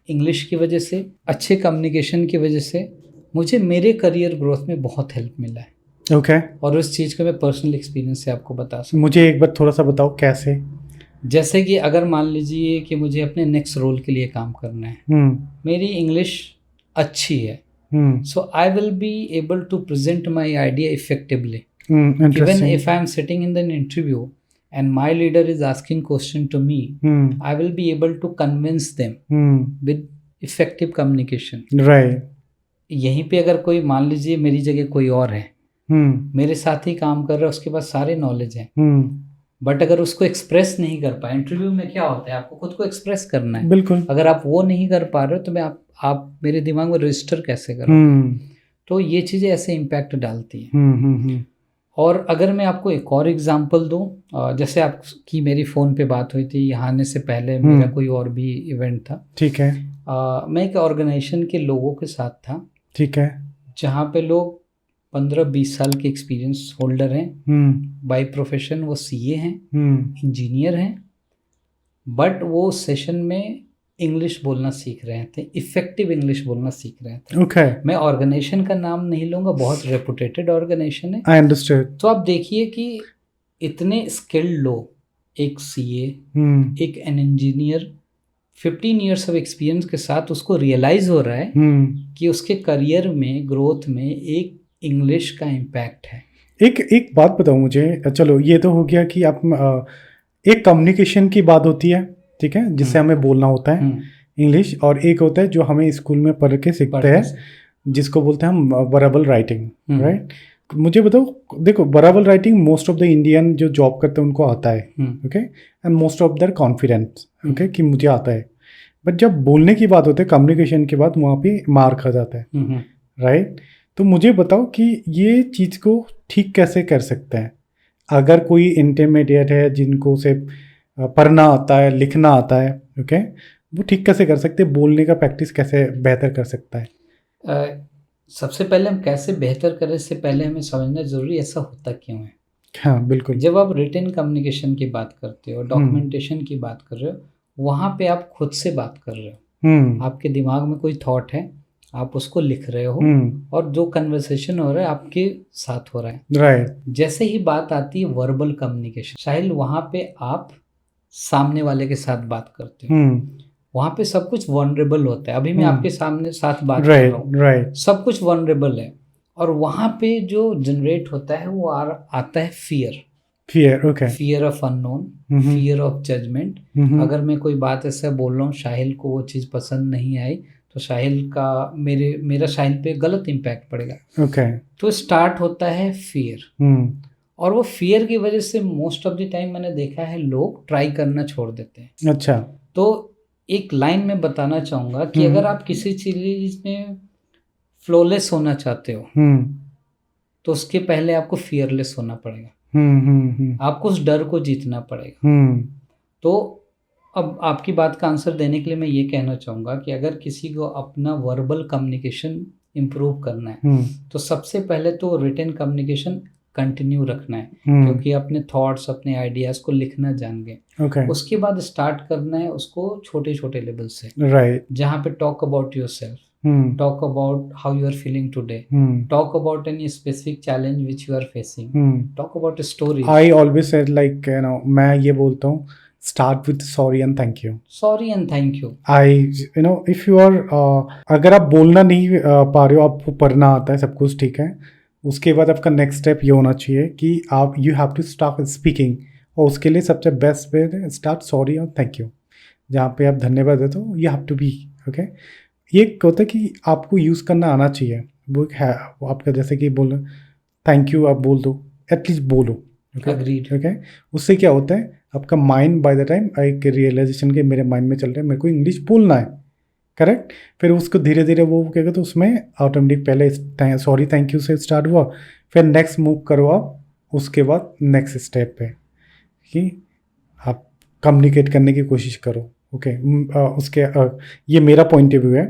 इंग्लिश की वजह से, अच्छे कम्युनिकेशन की वजह से मुझे मेरे करियर ग्रोथ में बहुत हेल्प मिला है। ओके। और उस चीज़ को मैं पर्सनल एक्सपीरियंस से आपको बता सकता हूँ। मुझे एक बार थोड़ा सा बताओ कैसे। जैसे कि अगर मान लीजिए कि मुझे अपने नेक्स्ट रोल के लिए काम करना है, मेरी इंग्लिश अच्छी है, so I will be able to present my idea effectively. Even if I am sitting in the interview and my leader is asking question to me, I will be able to convince them with effective communication. Right. यहीं पे अगर कोई मान लीजिए मेरी जगह कोई और है, मेरे साथ ही काम कर रहा है, उसके पास सारे नॉलेज है, बट अगर उसको एक्सप्रेस नहीं कर पाए, इंटरव्यू में क्या होता है, आपको खुद को एक्सप्रेस करना है, बिल्कुल, अगर आप वो नहीं कर पा रहे हो तो मैं आप मेरे दिमाग में रजिस्टर कैसे करो। तो ये चीज़ें ऐसे इम्पैक्ट डालती हैं। और अगर मैं आपको एक और एग्जांपल दूं, जैसे आपकी मेरी फ़ोन पे बात हुई थी, यहाँ आने से पहले मेरा कोई और भी इवेंट था, ठीक है, मैं एक ऑर्गेनाइजेशन के लोगों के साथ था, ठीक है, जहाँ पे लोग 15-20 साल के एक्सपीरियंस होल्डर हैं, बाय प्रोफेशन वो सीए हैं, इंजीनियर हैं, बट वो सेशन में इंग्लिश बोलना सीख रहे थे, इफ़ेक्टिव इंग्लिश बोलना सीख रहे थे। ओके, मैं ऑर्गेनाइजेशन का नाम नहीं लूँगा, बहुत रेपुटेटेड ऑर्गेनाइजेशन है। I understand. तो आप देखिए कि इतने स्किल्ड लोग, एक सीए, एक an engineer, 15 years of experience के साथ उसको रियलाइज़ हो रहा है कि उसके करियर में, ग्रोथ में एक इंग्लिश का इम्पैक्ट है। एक बात बताओ मुझे, चलो ये तो हो गया कि आप एक कम्युनिकेशन की बात होती है, ठीक है, जिससे हमें बोलना होता है इंग्लिश, और एक होता है जो हमें स्कूल में पढ़ के सीखते हैं, जिसको बोलते हैं हम वर्बल राइटिंग, राइट। मुझे बताओ, देखो verbal writing most of the Indian जो जॉब करते हैं उनको आता है, okay, and most of their confidence, okay, कि मुझे आता है, बट जब बोलने की बात होती है, कम्युनिकेशन की बात, वहाँ पे मार खा जाता है, राइट। तो मुझे बताओ कि ये चीज़ को ठीक कैसे कर सकते हैं, अगर कोई इंटरमीडिएट है जिनको से पढ़ना आता है, लिखना आता है, ओके, वो ठीक कैसे कर सकते हैं, बोलने का प्रैक्टिस कैसे बेहतर कर सकता है? सबसे पहले हम कैसे बेहतर करें, इससे पहले हमें समझना जरूरी ऐसा होता क्यों है। हाँ बिल्कुल। जब आप रिटन कम्युनिकेशन की बात करते हो, डॉक्यूमेंटेशन की बात कर रहे हो, वहाँ पे आप खुद से बात कर रहे हो, आपके दिमाग में कोई थॉट है, आप उसको लिख रहे हो, और जो कन्वर्सेशन हो रहा है आपके साथ हो रहा है, राइट। जैसे ही बात आती है वर्बल कम्युनिकेशन, शायद वहाँ पे आप सामने वाले के साथ बात करते हो, वहाँ पे सब कुछ वनरेबल होता है। अभी मैं आपके सामने साथ बात कर रहा हूँ, राइट, सब कुछ वनरेबल है, और वहाँ पे जो जनरेट होता है वो आता है fear, okay, fear of unknown, fear of judgement. अगर मैं कोई बात ऐसा बोल रहा हूँ, साहिल को वो चीज़ पसंद नहीं आई, तो साहिल का मेरा साहिल पे गलत इम्पैक्ट पड़ेगा, ओके। तो स्टार्ट होता है फियर, और वो फियर की वजह से मोस्ट ऑफ द टाइम मैंने देखा है लोग ट्राई करना छोड़ देते हैं। अच्छा। तो एक लाइन में बताना चाहूँगा कि अगर आप किसी चीज़ में फ्लॉलेस होना चाहते हो, तो उसके पहले आपको फियरलेस होना पड़ेगा, आपको उस डर को जीतना पड़ेगा। तो अब आपकी बात का आंसर देने के लिए मैं ये कहना चाहूँगा कि अगर किसी को अपना वर्बल कम्युनिकेशन इम्प्रूव करना है, तो सबसे पहले तो रिटन कम्युनिकेशन कंटिन्यू रखना है, क्योंकि अपने थॉट्स, अपने आइडियाज़ को लिखना जान गए, okay. उसके बाद स्टार्ट करना है उसको छोटे छोटे लेवल से, राइट, जहाँ पे talk about yourself, talk about how you are feeling today, talk about any specific challenge which you are facing, talk about a story. I always said like मैं ये बोलता हूँ, start with sorry and thank you. Sorry and thank you. If you are अगर आप बोलना नहीं पा रहे हो, आपको पढ़ना आता है, सब कुछ ठीक है, उसके बाद आपका नेक्स्ट स्टेप ये होना चाहिए कि आप you have to start speaking, और उसके लिए सबसे बेस्ट वे है स्टार्ट सॉरी और थैंक यू, जहाँ पे आप धन्यवाद देते हो, you have to be, okay. ये होता है कि आपको यूज़ करना आना चाहिए, वो है आपका, जैसे कि बोलो थैंक यू, आप बोल दो, एटलीस्ट बोलो, ओके। उससे क्या होता है, आपका माइंड बाय द टाइम एक रियलाइजेशन के मेरे माइंड में चल रहा है, मेरे को इंग्लिश बोलना है, करेक्ट, फिर उसको धीरे धीरे वो क्या कहते हैं, उसमें ऑटोमेटिक पहले सॉरी थैंक यू से स्टार्ट हुआ, फिर नेक्स्ट मूव करो आप, उसके बाद नेक्स्ट स्टेप पे कि आप कम्युनिकेट करने की कोशिश करो, ओके। उसके ये मेरा पॉइंट ऑफ व्यू है।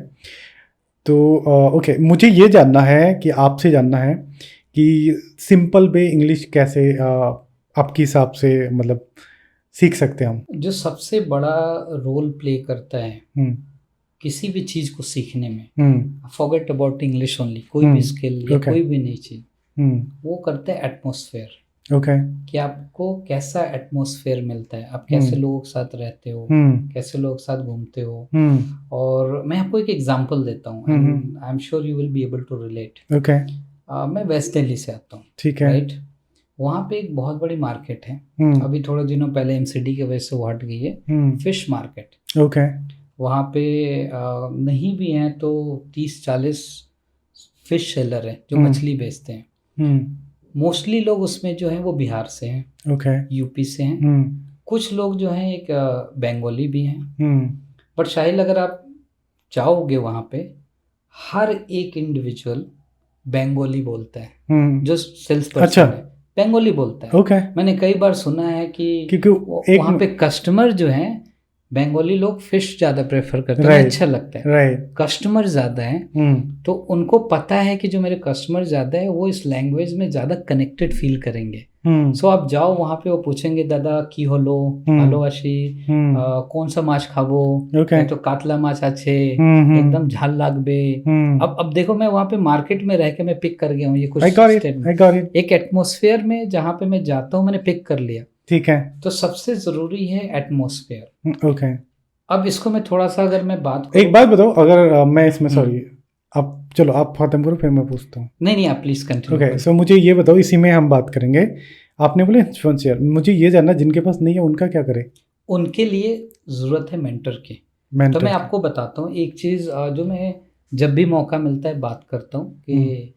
तो ओके, मुझे ये जानना है कि आपसे जानना है कि सिंपल वे इंग्लिश कैसे आपके हिसाब से मतलब सीख सकते हैं हम। जो सबसे बड़ा रोल प्ले करता है किसी भी चीज़ को सीखने में, फॉरगेट अबाउट इंग्लिश ओनली, कोई भी स्किल या कोई भी नई चीज़, वो करता है एटमॉस्फेयर, ओके, कि आपको कैसा एटमॉस्फेयर मिलता है, आप कैसे लोगों के साथ रहते हो, कैसे लोगों के साथ घूमते हो। और मैं आपको एक एग्जांपल देता हूँ, I am sure you will be able to relate, okay. मैं वेस्ट दिल्ली से आता हूँ, ठीक है, राइट। वहाँ पे एक बहुत बड़ी मार्केट है, अभी थोड़े दिनों पहले एमसीडी की वजह से वो हट गई है, फिश मार्केट, ओके। वहाँ पे नहीं भी हैं तो 30-40 फिश सेलर है जो मछली बेचते हैं, मोस्टली लोग उसमें जो हैं वो बिहार से हैं, ओके, यूपी से हैं, कुछ लोग जो हैं एक बंगाली भी हैं। बट शाहिल अगर आप जाओगे वहाँ पे, हर एक इंडिविजुअल बंगाली बोलता है, जो सेल्स पर्सन अच्छा, है बंगाली बोलता है। ओके, मैंने कई बार सुना है कि क्योंकि वहाँ पे कस्टमर जो हैं बंगाली लोग फिश ज़्यादा प्रेफर करते हैं, Right. अच्छा लगता है, राइट, कस्टमर ज़्यादा हैं, तो उनको पता है कि जो मेरे कस्टमर ज़्यादा है वो इस लैंग्वेज में ज़्यादा कनेक्टेड फील करेंगे। सो आप जाओ वहाँ पे, वो पूछेंगे दादा की होलो, ভালোবাসি, कौन सा माछ खाबो, तो कातला माछ আছে, एकदम झाल लागबे। अब देखो मैं वहाँ पे मार्केट में रह के मैं पिक कर गया हूँ ये कुछ स्टेटमेंट, एक एटमॉस्फेयर में जहाँ पे मैं जाता हूँ मैंने पिक कर लिया, ठीक है। तो सबसे जरूरी है एटमॉस्फेयर। ओके, अब इसको मैं थोड़ा सा अगर मैं बात करूं, एक बात बताओ, अगर मैं इसमें सॉरी, अब चलो आप खत्म करो फिर मैं पूछता हूँ। नहीं आप प्लीज कंटिन्यू। ओके, सो मुझे ये बताओ, इसी में हम बात करेंगे। आपने बोले इन्फ्लुएंसर, मुझे ये जानना जिनके पास नहीं है उनका क्या करें? उनके लिए ज़रूरत है मेंटर की। तो मैं आपको बताता हूँ एक चीज़ जो मैं जब भी मौका मिलता है बात करता हूँ कि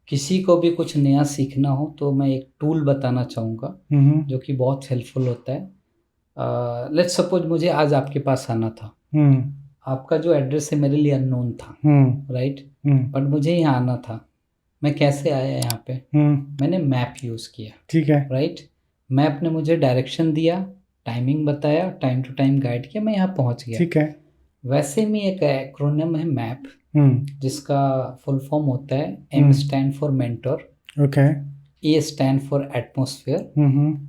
किसी को भी कुछ नया सीखना हो तो मैं एक टूल बताना चाहूँगा जो कि बहुत हेल्पफुल होता है। लेट्स सपोज मुझे आज आपके पास आना था, आपका जो एड्रेस है मेरे लिए अननोन था, राइट, बट मुझे यहाँ आना था। मैं कैसे आया यहाँ पे? मैंने मैप यूज़ किया, ठीक है, राइट। मैप ने मुझे डायरेक्शन दिया, टाइमिंग बताया, टाइम टू टाइम गाइड किया, मैं यहाँ पहुँच गया, ठीक है। वैसे में एक एक्रोनिम है मैप, जिसका फुल फॉर्म होता है M stand for mentor, okay, A stand for atmosphere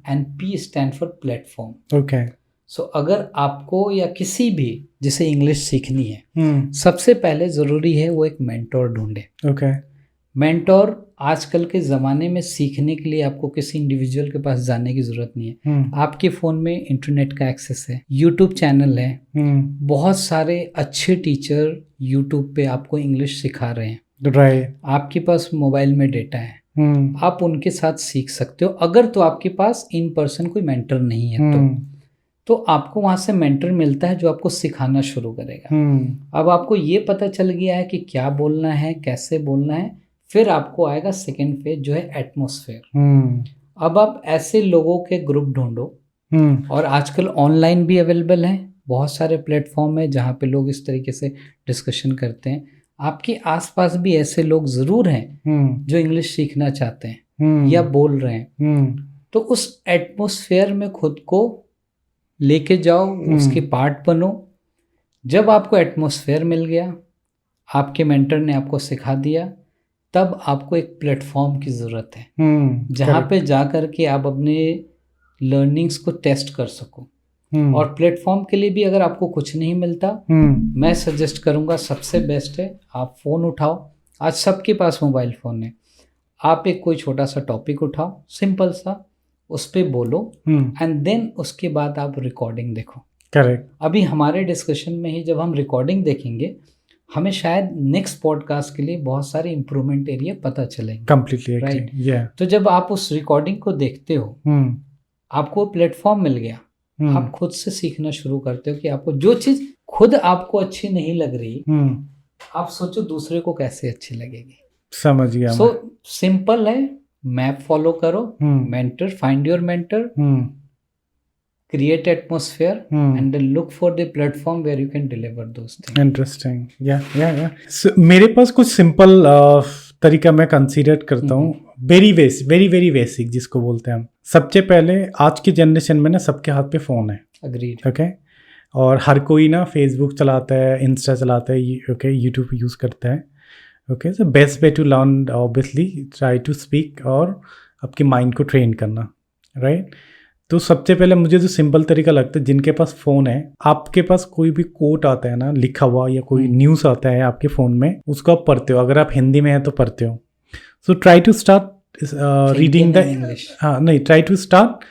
and P stand for platform, okay. So अगर आपको या किसी भी जिसे इंग्लिश सीखनी है, सबसे पहले ज़रूरी है वो एक मेंटोर ढूंढे, ओके। मेंटोर आजकल के ज़माने में सीखने के लिए आपको किसी इंडिविजुअल के पास जाने की ज़रूरत नहीं है। आपके फ़ोन में इंटरनेट का एक्सेस है, यूट्यूब चैनल है, बहुत सारे अच्छे टीचर यूट्यूब पे आपको इंग्लिश सिखा रहे हैं, राइट। आपके पास मोबाइल में डेटा है, आप उनके साथ सीख सकते हो। अगर तो आपके पास इन पर्सन कोई मेंटर नहीं है तो आपको वहाँ से मेंटर मिलता है जो आपको सिखाना शुरू करेगा। अब आपको ये पता चल गया है कि क्या बोलना है, कैसे बोलना है, फिर आपको आएगा सेकेंड फेज जो है एटमॉस्फेयर। अब आप ऐसे लोगों के ग्रुप ढूंढो, और आजकल ऑनलाइन भी अवेलेबल हैं, बहुत सारे प्लेटफॉर्म है जहाँ पे लोग इस तरीके से डिस्कशन करते हैं। आपके आसपास भी ऐसे लोग ज़रूर हैं जो इंग्लिश सीखना चाहते हैं या बोल रहे हैं, तो उस एटमॉस्फेयर में खुद को लेके जाओ, उसके पार्ट बनो। जब आपको एटमॉस्फेयर मिल गया, आपके मेंटर ने आपको सिखा दिया, तब आपको एक प्लेटफॉर्म की ज़रूरत है जहाँ पे जा कर के आप अपने लर्निंग्स को टेस्ट कर सको। और प्लेटफॉर्म के लिए भी अगर आपको कुछ नहीं मिलता, मैं सजेस्ट करूँगा सबसे बेस्ट है आप फ़ोन उठाओ। आज सबके पास मोबाइल फ़ोन है, आप एक कोई छोटा सा टॉपिक उठाओ, सिंपल सा, उस पे बोलो, एंड देन उसके बाद आप रिकॉर्डिंग देखो। करेक्ट। अभी हमारे डिस्कशन में ही जब हम रिकॉर्डिंग देखेंगे, हमें शायद नेक्स्ट पॉडकास्ट के लिए बहुत सारे इम्प्रूवमेंट एरिया पता चलेंगे। Completely right. तो जब आप उस रिकॉर्डिंग को देखते हो, आपको प्लेटफॉर्म मिल गया, आप खुद से सीखना शुरू करते हो कि आपको जो चीज़ खुद आपको अच्छी नहीं लग रही, आप सोचो दूसरे को कैसे अच्छी लगेगी। समझ गया। सो सिंपल है, मैप फॉलो करो, mentor, find your mentor, create atmosphere, and then look for the platform where you can deliver those things. Interesting. Yeah. So, मेरे पास कुछ सिंपल तरीका मैं कंसीडर करता हूँ, वेरी बेसिक जिसको बोलते हैं हम। सबसे पहले आज की जनरेशन में ना सबके हाथ पे फ़ोन है, अग्रीड, ओके, और हर कोई ना फेसबुक चलाता है, इंस्टा चलाता है, ओके, यूट्यूब यूज़ करता है, okay. So best way to learn obviously try to speak और आपके माइंड को ट्रेन करना, राइट। तो सबसे पहले मुझे जो सिंपल तरीका लगता है, जिनके पास फ़ोन है, आपके पास कोई भी कोट आता है ना लिखा हुआ, या कोई न्यूज़ आता है आपके फ़ोन में, उसको आप पढ़ते हो। अगर आप हिंदी में है तो पढ़ते हो। So try to start reading the English, try to start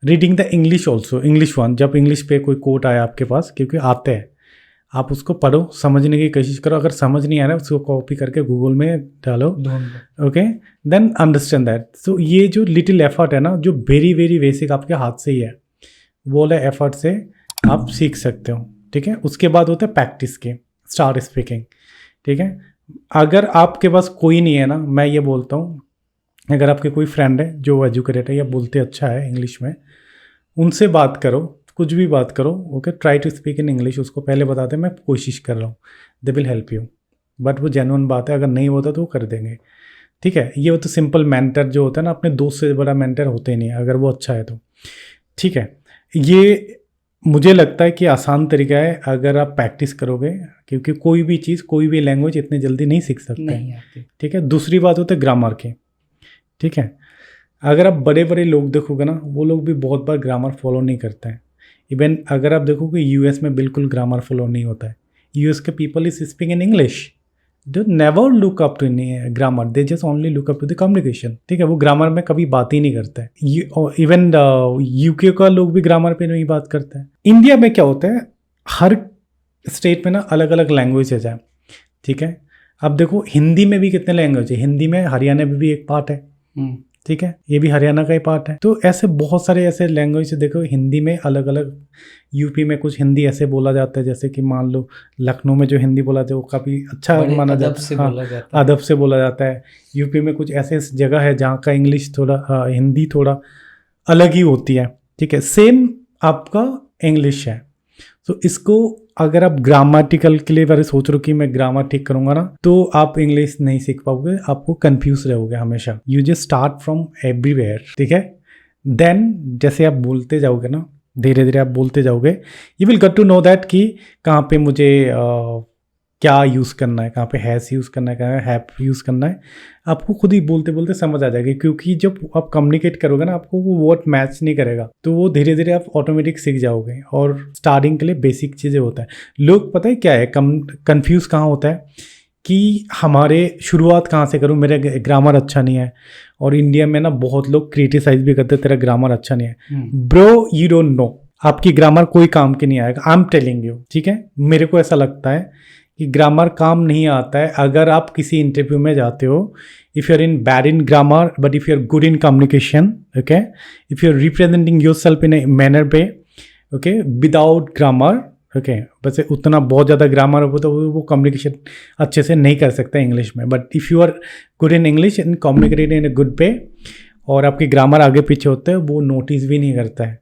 reading the English also, English one. जब इंग्लिश पे कोई कोट आया आपके पास, क्योंकि आते हैं, आप उसको पढ़ो, समझने की कोशिश करो। अगर समझ नहीं आ रहा है उसको कॉपी करके गूगल में डालो, ओके, देन अंडरस्टैंड दैट। सो ये जो लिटिल एफर्ट है ना, जो वेरी बेसिक आपके हाथ से ही है, वो वाला एफर्ट से आप सीख सकते हो, ठीक है। उसके बाद होता है प्रैक्टिस के, स्टार्ट स्पीकिंग, ठीक है। अगर आपके पास कोई नहीं है ना, मैं ये बोलता हूँ, अगर आपके कोई फ्रेंड है जो एजुकेटेड है या बोलते अच्छा है इंग्लिश में, उनसे बात करो, कुछ भी बात करो, okay, try to speak in English, उसको पहले बता दे मैं कोशिश कर रहा हूँ, they will help you. But वो जेन्युइन बात है, अगर नहीं होता तो वो कर देंगे, ठीक है। ये वो तो सिंपल मेंटर जो होता है ना, अपने दोस्त से बड़ा मेंटर होते ही नहीं है, अगर वो अच्छा है तो, ठीक है। ये मुझे लगता है कि आसान तरीका है अगर आप प्रैक्टिस करोगे, क्योंकि कोई भी चीज़, कोई भी लैंग्वेज इतनी जल्दी नहीं सीख सकते, नहीं आती, ठीक है। दूसरी बात होती है ग्रामर की, ठीक है। अगर आप बड़े बड़े लोग देखोगे ना, वो लोग भी बहुत बार ग्रामर फॉलो नहीं करते हैं। इवन अगर आप देखोगे यूएस में बिल्कुल ग्रामर फॉलो नहीं होता है। यूएस के people is speak in English, they never look up to grammar, they just only look up to the communication, ठीक है। वो ग्रामर में कभी बात ही नहीं करते हैं। इवन यूके का लोग भी ग्रामर पे नहीं बात करते हैं। इंडिया में क्या होता है, हर स्टेट में ना अलग अलग लैंग्वेजेज है, ठीक है। अब देखो हिंदी में भी कितने लैंग्वेज है, हिंदी में हरियाणा में भी एक पार्ट है, ठीक है, ये भी हरियाणा का ही पार्ट है। तो ऐसे बहुत सारे ऐसे लैंग्वेज देखो, हिंदी में अलग अलग, यूपी में कुछ हिंदी ऐसे बोला जाता है, जैसे कि मान लो लखनऊ में जो हिंदी बोला जाता है वो काफ़ी अच्छा माना जाता है, हाँ, अदब से बोला जाता है। यूपी में कुछ ऐसे जगह है जहाँ का इंग्लिश थोड़ा हिंदी थोड़ा अलग ही होती है, ठीक है। सेम आपका इंग्लिश है। तो इसको अगर आप ग्रामेटिकल के लिए बारे सोच रहे हो कि मैं ग्रामर ठीक करूंगा ना, तो आप इंग्लिश नहीं सीख पाओगे, आपको कंफ्यूज रहोगे हमेशा। You just start from everywhere, ठीक है। देन जैसे आप बोलते जाओगे ना, धीरे धीरे आप बोलते जाओगे, you will get to know that कि कहाँ पे मुझे क्या यूज़ करना है, कहाँ पे हैज़ यूज़ करना है, कहाँ हैव यूज़ करना है, आपको खुद ही बोलते बोलते समझ आ जाएगा। क्योंकि जब आप कम्युनिकेट करोगे ना, आपको वो वर्ड मैच नहीं करेगा, तो वो धीरे धीरे आप ऑटोमेटिक सीख जाओगे। और स्टार्टिंग के लिए बेसिक चीज़ें होता है। लोग पता है क्या है, कन्फ्यूज़ कहाँ होता है कि हमारे शुरुआत कहाँ से करूँ, मेरा ग्रामर अच्छा नहीं है। और इंडिया में ना बहुत लोग क्रिटिसाइज भी करते हैं, तेरा ग्रामर अच्छा नहीं है। ब्रो यू डोंट नो, आपकी ग्रामर कोई काम की नहीं आएगा, आई एम टेलिंग यू, ठीक है। मेरे को ऐसा लगता है कि ग्रामर काम नहीं आता है। अगर आप किसी इंटरव्यू में जाते हो, if you are in bad in grammar but if you are good in communication, okay, if you are representing yourself in a manner पे, ओके, विदाउट ग्रामर, ओके, बस उतना बहुत ज़्यादा ग्रामर हो तो वो कम्युनिकेशन अच्छे से नहीं कर सकता इंग्लिश में। But if you are good in English and communicate in a good पे, और आपकी ग्रामर आगे पीछे होता है, वो नोटिस भी नहीं करता है,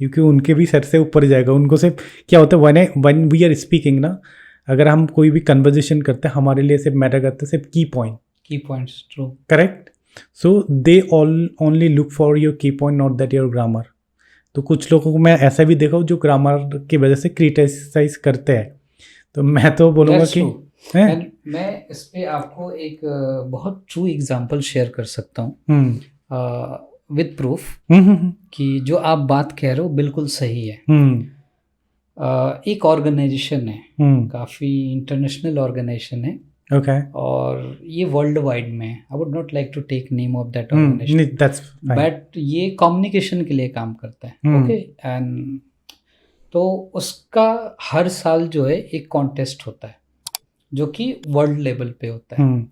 क्योंकि उनके भी सर से ऊपर जाएगा। उनको सिर्फ क्या होता है, वन वी आर स्पीकिंग ना, अगर हम कोई भी कन्वर्जेशन करते हैं, हमारे लिए सिर्फ मैटर करते हैं सिर्फ key points, true, correct. So they only look for your key point, not that your grammar. तो कुछ लोगों को मैं ऐसा भी देखा हूँ जो ग्रामर की वजह से क्रिटिसाइज करते हैं। तो मैं तो बोलूँगा कि मैं इस पे आपको एक बहुत ट्रू एग्जांपल शेयर कर सकता हूँ विद प्रूफ कि जो आप बात कह रहे हो बिल्कुल सही है। एक ऑर्गेनाइजेशन है, काफ़ी इंटरनेशनल ऑर्गेनाइजेशन है, ओके, और ये वर्ल्ड वाइड में है। I would not like to take name of that organisation, but ये कम्युनिकेशन के लिए काम करता है, ओके। एंड तो उसका हर साल जो है एक कॉन्टेस्ट होता है जो कि वर्ल्ड लेवल पे होता है,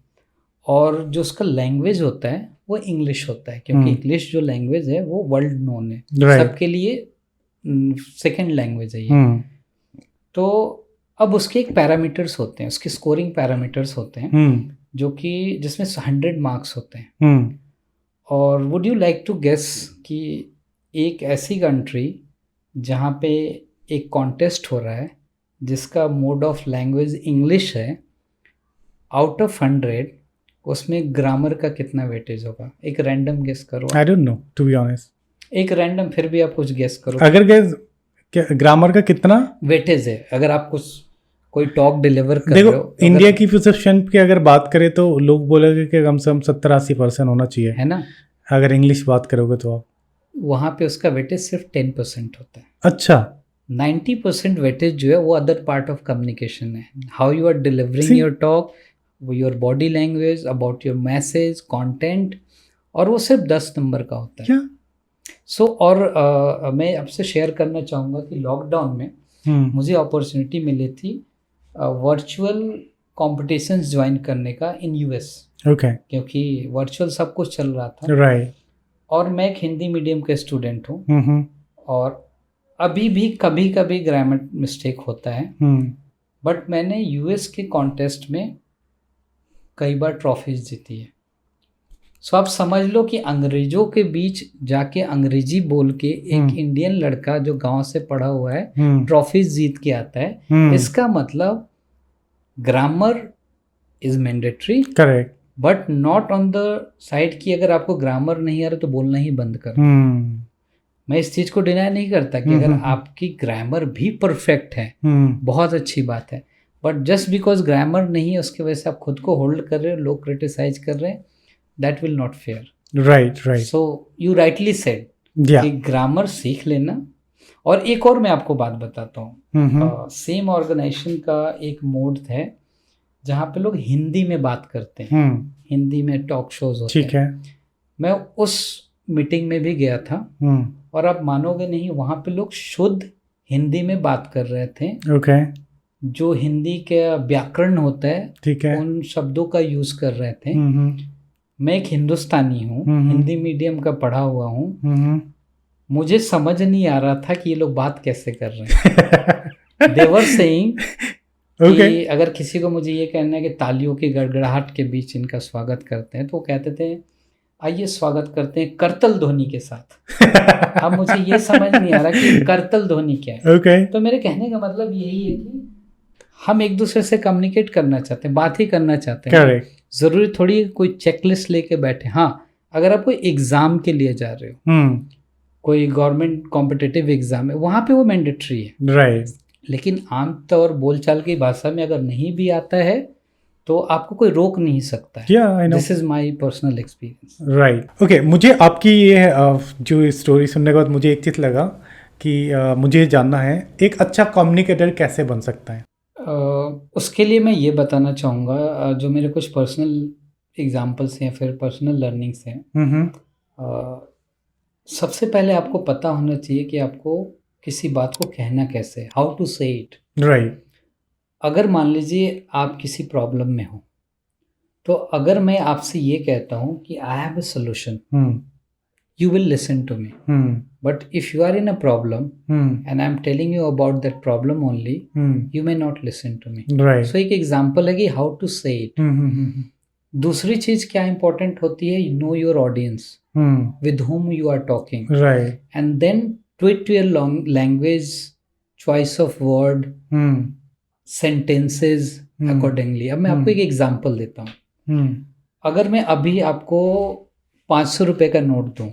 और जो उसका लैंग्वेज होता है वो इंग्लिश होता है, क्योंकि इंग्लिश जो लैंग्वेज है वो वर्ल्ड नोन है, सबके लिए सेकेंड लैंग्वेज है ये। तो अब उसके एक पैरामीटर्स होते हैं, उसके स्कोरिंग पैरामीटर्स होते हैं, जो कि जिसमें 100 मार्क्स होते हैं। और would you like to guess कि एक ऐसी कंट्री जहाँ पे एक कॉन्टेस्ट हो रहा है जिसका मोड ऑफ लैंग्वेज इंग्लिश है, आउट ऑफ 100 उसमें ग्रामर का कितना वेटेज होगा? एक रैंडम गेस करो। I don't know to be honest, एक रैंडम, फिर भी आप कुछ गेस करो। अगर गेस ग्रामर का कितना वेटेज है, अगर आप कुछ कोई टॉक डिलीवर कर रहे हो। देखो इंडिया की परसेप्शन की अगर बात करें तो लोग बोलेंगे कि कम से कम 70-80% होना चाहिए, है ना। अगर इंग्लिश बात करोगे तो आप वहाँ पे उसका वेटेज सिर्फ 10% होता है। अच्छा, 90% वेटेज जो है वो अदर पार्ट ऑफ कम्युनिकेशन है, how you are delivering your talk, your body language, about your message, content, और वो सिर्फ 10 नंबर का होता है। क्या? और मैं आपसे शेयर करना चाहूँगा कि लॉकडाउन में मुझे अपॉर्चुनिटी मिली थी वर्चुअल कॉम्पिटिशन्स ज्वाइन करने का इन यूएस, ओके, क्योंकि वर्चुअल सब कुछ चल रहा था, राइट। और मैं एक हिंदी मीडियम का स्टूडेंट हूँ, और अभी भी कभी कभी ग्रामर मिस्टेक होता है, बट मैंने यूएस के कॉन्टेस्ट में कई बार ट्रॉफीज जीती है। सो आप समझ लो कि अंग्रेजों के बीच जाके अंग्रेजी बोल के एक इंडियन लड़का जो गांव से पढ़ा हुआ है ट्रॉफीज जीत के आता है। इसका मतलब grammar is mandatory, correct, but not on the side कि अगर आपको ग्रामर नहीं आ रहा तो बोलना ही बंद कर। मैं इस चीज को डिनाई नहीं करता कि अगर आपकी ग्रामर भी परफेक्ट है बहुत अच्छी बात है, बट जस्ट बिकॉज ग्रामर नहीं है उसकी वजह से आप खुद को होल्ड कर रहे हो, लोग क्रिटिसाइज कर रहे हैं, that will not fair. Right right. So you rightly said कि ग्रामर सीख लेना। और एक और मैं आपको बात बताता हूँ, सेम ऑर्गेनाइजेशन का एक मोड है जहाँ पे लोग हिंदी में बात करते हैं, हिंदी में टॉक शोज होते हैं। ठीक है। मैं उस मीटिंग में भी गया था और आप मानोगे नहीं, वहाँ पे लोग शुद्ध हिंदी में बात कर रहे थे। ओके। जो हिंदी का व्याकरण होता है, ठीक है, उन शब्दों का यूज कर रहे थे। मैं एक हिंदुस्तानी हूँ, हिंदी मीडियम का पढ़ा हुआ हूँ, मुझे समझ नहीं आ रहा था कि ये लोग बात कैसे कर रहे हैं। They were saying कि अगर किसी को मुझे ये कहना है कि तालियों की गड़गड़ाहट के बीच इनका स्वागत करते हैं, तो वो कहते थे आइए स्वागत करते हैं करतल ध्वनि के साथ। अब मुझे ये समझ नहीं आ रहा कि करतल ध्वनि क्या है। तो मेरे कहने का मतलब यही है कि हम एक दूसरे से कम्युनिकेट करना चाहते हैं, बात ही करना चाहते हैं। जरूरी थोड़ी कोई चेकलिस्ट लेके बैठे। हाँ, अगर आप कोई एग्जाम के लिए जा रहे हो, कोई गवर्नमेंट कॉम्पिटिटिव एग्जाम है, वहां पे वो मैंडेटरी है, राइट। लेकिन आमतौर बोलचाल की भाषा में अगर नहीं भी आता है तो आपको कोई रोक नहीं सकता है। This is my personal experience. Right, okay. मुझे आपकी ये जो स्टोरी सुनने के बाद मुझे एक चीज़ लगा कि मुझे जानना है एक अच्छा कम्युनिकेटर कैसे बन सकता है। उसके लिए मैं ये बताना चाहूँगा, जो मेरे कुछ पर्सनल एग्जाम्पल्स हैं, फिर पर्सनल लर्निंग्स हैं। सबसे पहले आपको पता होना चाहिए कि आपको किसी बात को कहना कैसे, हाउ टू से इट, राइट। अगर मान लीजिए आप किसी प्रॉब्लम में हो, तो अगर मैं आपसे ये कहता हूँ कि I have a solution, you will listen to me. But if you are in a problem and I'm telling you about that problem only, you may not listen to me. Right. So एक example है कि how to say it. दूसरी चीज क्या important होती है, know your audience, with whom you are talking. Right. And then tweak your language, choice of word, sentences accordingly. अब मैं आपको एक example देता हूँ। अगर मैं अभी आपको 500 रुपए का नोट दूं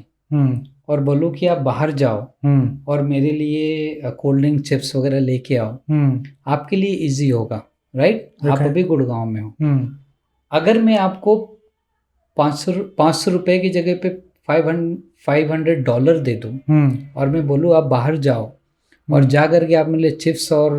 और बोलूं कि आप बाहर जाओ और मेरे लिए कोल्ड ड्रिंक चिप्स वगैरह लेके आओ, आपके लिए इजी होगा, राइट। आप अभी गुड़गांव में हो। अगर मैं आपको 500 रुपए की जगह पे $500 दे दूं और मैं बोलूं आप बाहर जाओ और जा करके आप मेरे लिए चिप्स और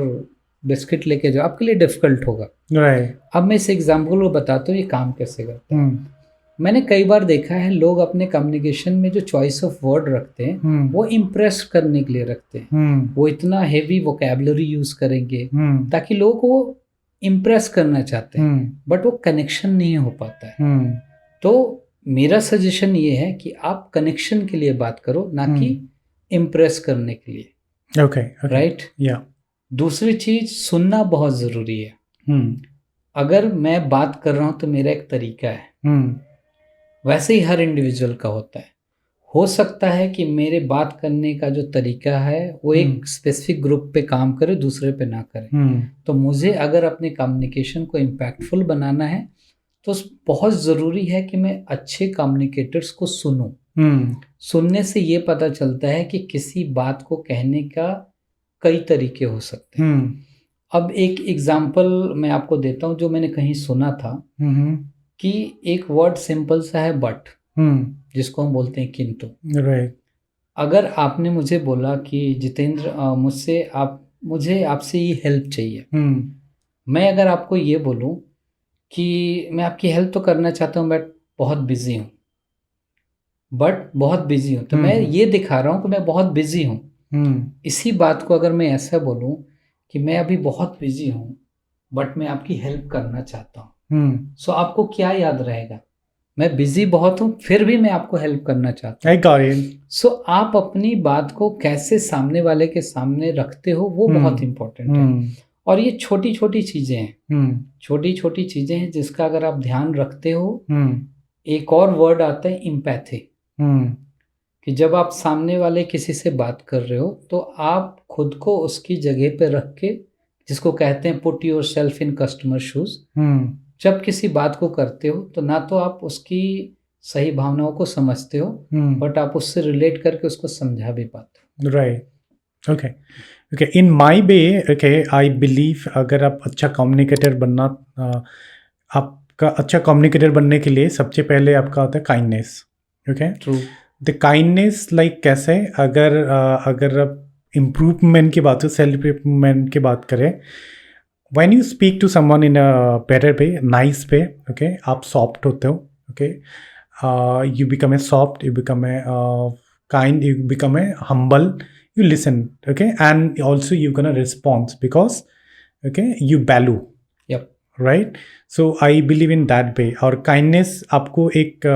बिस्किट लेके जाओ, आपके लिए डिफिकल्ट होगा, राइट। अब मैं इस एग्जाम्पल को बताता हूँ ये काम कैसे करता है। मैंने कई बार देखा है लोग अपने कम्युनिकेशन में जो चॉइस ऑफ वर्ड रखते हैं वो इम्प्रेस करने के लिए रखते हैं। वो इतना हेवी वोकैबुलरी यूज करेंगे ताकि लोगों को इम्प्रेस करना चाहते हैं, बट वो कनेक्शन नहीं हो पाता है। तो मेरा सजेशन ये है कि आप कनेक्शन के लिए बात करो, ना कि इम्प्रेस करने के लिए। Okay, right. दूसरी चीज, सुनना बहुत जरूरी है। अगर मैं बात कर रहा हूं तो मेरा एक तरीका है, वैसे ही हर इंडिविजुअल का होता है। हो सकता है कि मेरे बात करने का जो तरीका है वो एक स्पेसिफिक ग्रुप पे काम करे, दूसरे पे ना करे। तो मुझे अगर अपने कम्युनिकेशन को इम्पैक्टफुल बनाना है तो बहुत ज़रूरी है कि मैं अच्छे कम्युनिकेटर्स को सुनूं। सुनने से ये पता चलता है कि किसी बात को कहने का कई तरीके हो सकते हैं। अब एक एग्जाम्पल मैं आपको देता हूँ जो मैंने कहीं सुना था कि एक वर्ड सिंपल सा है बट, जिसको हम बोलते हैं किंतु, राइट। अगर आपने मुझे बोला कि जितेंद्र मुझे आपसे ये हेल्प चाहिए, मैं अगर आपको ये बोलूं कि मैं आपकी हेल्प तो करना चाहता हूं बट बहुत बिजी हूं, तो मैं ये दिखा रहा हूं कि मैं बहुत बिजी हूं। इसी बात को अगर मैं ऐसा बोलूं कि मैं अभी बहुत बिजी हूं बट मैं आपकी हेल्प करना चाहता हूं, सो आपको क्या याद रहेगा? मैं बिजी बहुत हूं फिर भी मैं आपको हेल्प करना चाहता हूं। सो आप अपनी बात को कैसे सामने वाले के सामने रखते हो वो बहुत इंपॉर्टेंट है। और ये छोटी छोटी चीज़ें हैं, छोटी छोटी चीज़ें हैं जिसका अगर आप ध्यान रखते हो। एक और वर्ड आता है इम्पैथी, कि जब आप सामने वाले किसी से बात कर रहे हो तो आप खुद को उसकी जगह पे रख के, जिसको कहते हैं put your self in customer shoes, जब किसी बात को करते हो तो ना तो आप उसकी सही भावनाओं को समझते हो, बट आप उससे रिलेट करके उसको समझा भी पाते हो। Right, okay okay. In my way, okay, I believe अगर आप अच्छा कम्युनिकेटर बनना, आपका अच्छा कम्युनिकेटर बनने के लिए सबसे पहले आपका होता है kindness. Okay, true. The kindness like कैसे, अगर आप इम्प्रूवमेंट की बात हो, सेल्फ इम्प्रूवमेंट की बात करें, when you speak to someone in a better way, nice way, okay, आप सॉफ्ट होते हो, okay, you become a soft, you become a kind, you become a humble, you listen, okay, and also you're gonna respond because, okay, you value, Yep. right? So I believe in that way. और kindness आपको एक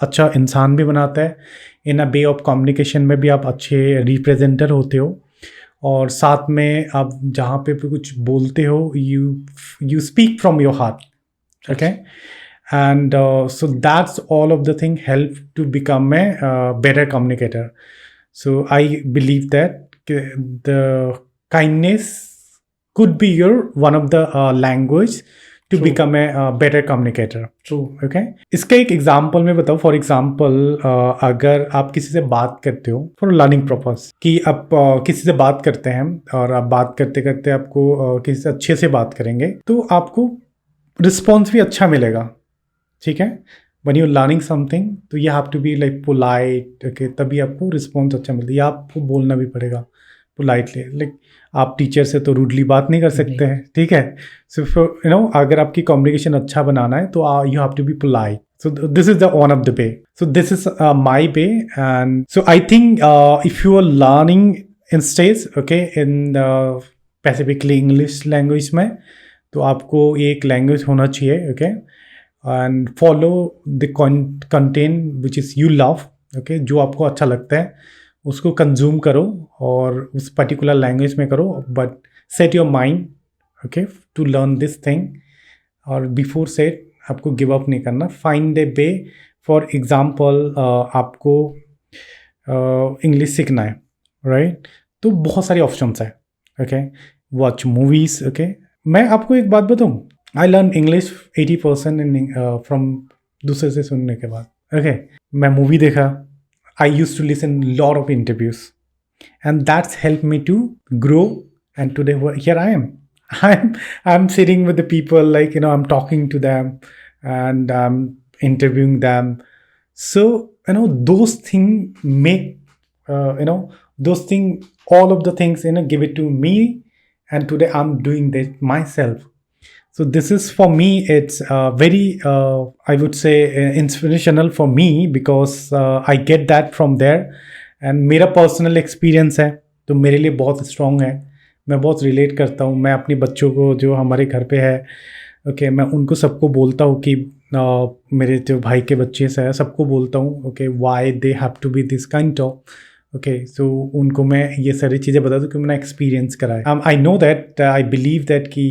अच्छा इंसान भी बनाता है। इन अ way of communication में भी आप अच्छे रिप्रेजेंटर होते हो, और साथ में आप जहाँ पे भी कुछ बोलते हो, you speak from your heart, okay? And so that's all of the thing help to become a better communicator. So I believe that the kindness could be your one of the language to True. become a better communicator. True. Okay, इसका एक example मैं बताऊँ। For example, अगर आप किसी से बात करते हो फॉर लर्निंग पर्पस, कि आप किसी से बात करते हैं और आप बात करते करते आपको किसी से अच्छे से बात करेंगे तो आपको रिस्पॉन्स भी अच्छा मिलेगा, ठीक है। वन यू लर्निंग समथिंग तो you have to be like polite, okay, तभी आपको रिस्पॉन्स अच्छा मिलता है, या आपको बोलना भी पड़ेगा पोलाइटली। लाइक आप टीचर से तो रूडली बात नहीं कर सकते हैं, ठीक है। सो यू नो, अगर आपकी कम्युनिकेशन अच्छा बनाना है तो you have to be polite. So this is the one of the way. So this is my way, and so I think if you are learning in states, okay, in specifically English language में, तो आपको एक language होना चाहिए, okay, and follow the content which is you love, okay, जो आपको अच्छा लगता है उसको कंज्यूम करो और उस पर्टिकुलर लैंग्वेज में करो, but set your mind, okay, to learn this thing, और बिफोर सेट आपको गिव अप नहीं करना। Find a way. For example, आपको इंग्लिश सीखना है, राइट, तो बहुत सारे ऑप्शंस हैं, ओके, वॉच मूवीज़, ओके। मैं आपको एक बात बताऊँ, I learn English 80% in from दूसरे से सुनने के बाद, ओके। मैं मूवी देखा, I use to listen lot of interviews, and that's help me to grow, and today here I am. I'm sitting with the people, like, you know, I'm talking to them and I'm interviewing them. So, you know, those things make, you know, those things, all of the things, you know, give it to me. And today I'm doing that myself. So this is, for me, it's very, I would say, inspirational for me, because I get that from there. And मेरा personal experience है, तो मेरे लिए बहुत strong है। मैं बहुत relate करता हूँ। मैं अपने बच्चों को, जो हमारे घर पे है, ओके, मैं उनको सबको बोलता हूँ कि मेरे जो भाई के बच्चे से है, सबको बोलता हूँ, okay, why they have to be this kind of, okay. सो उनको मैं ये सारी चीज़ें बता दूँ कि मैंने एक्सपीरियंस करा है। I know that, I believe that कि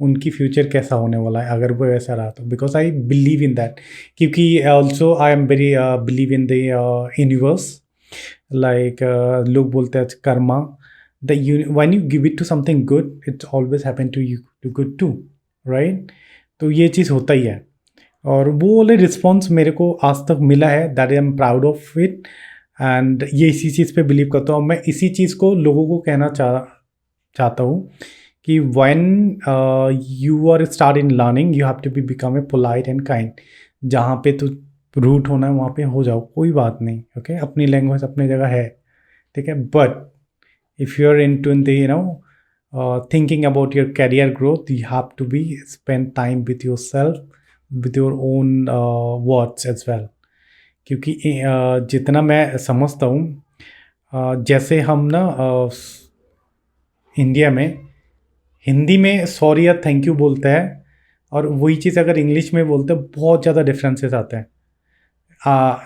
उनकी फ्यूचर कैसा होने वाला है अगर वो ऐसा रहा तो, because I believe in that. क्योंकि also I am very believe in the universe, like लोग बोलते हैं Karma, when you give it to something good, it's always happen to you to good too, right? तो ये चीज़ होता ही है, और वो वाले रिस्पॉन्स मेरे को आज तक मिला है, that I am proud of it, and ये इसी चीज़ पे बिलीव करता हूँ। मैं इसी चीज़ को लोगों को कहना चाहता हूँ कि when you are start in learning, you have to be become a polite and kind. जहाँ पे तो रूट होना है वहाँ पे हो जाओ, कोई बात नहीं, ओके। अपनी लैंग्वेज अपनी जगह है, ठीक है, but if you're into the, you know, thinking about your career growth, you have to be spend time with yourself, with your own words as well. क्योंकि जितना मैं समझता हूँ, जैसे हम ना इंडिया में हिंदी में सॉरी या थैंक यू बोलते हैं, और वही चीज़ अगर इंग्लिश में बोलते हैं बहुत ज़्यादा डिफरेंसेस आते हैं,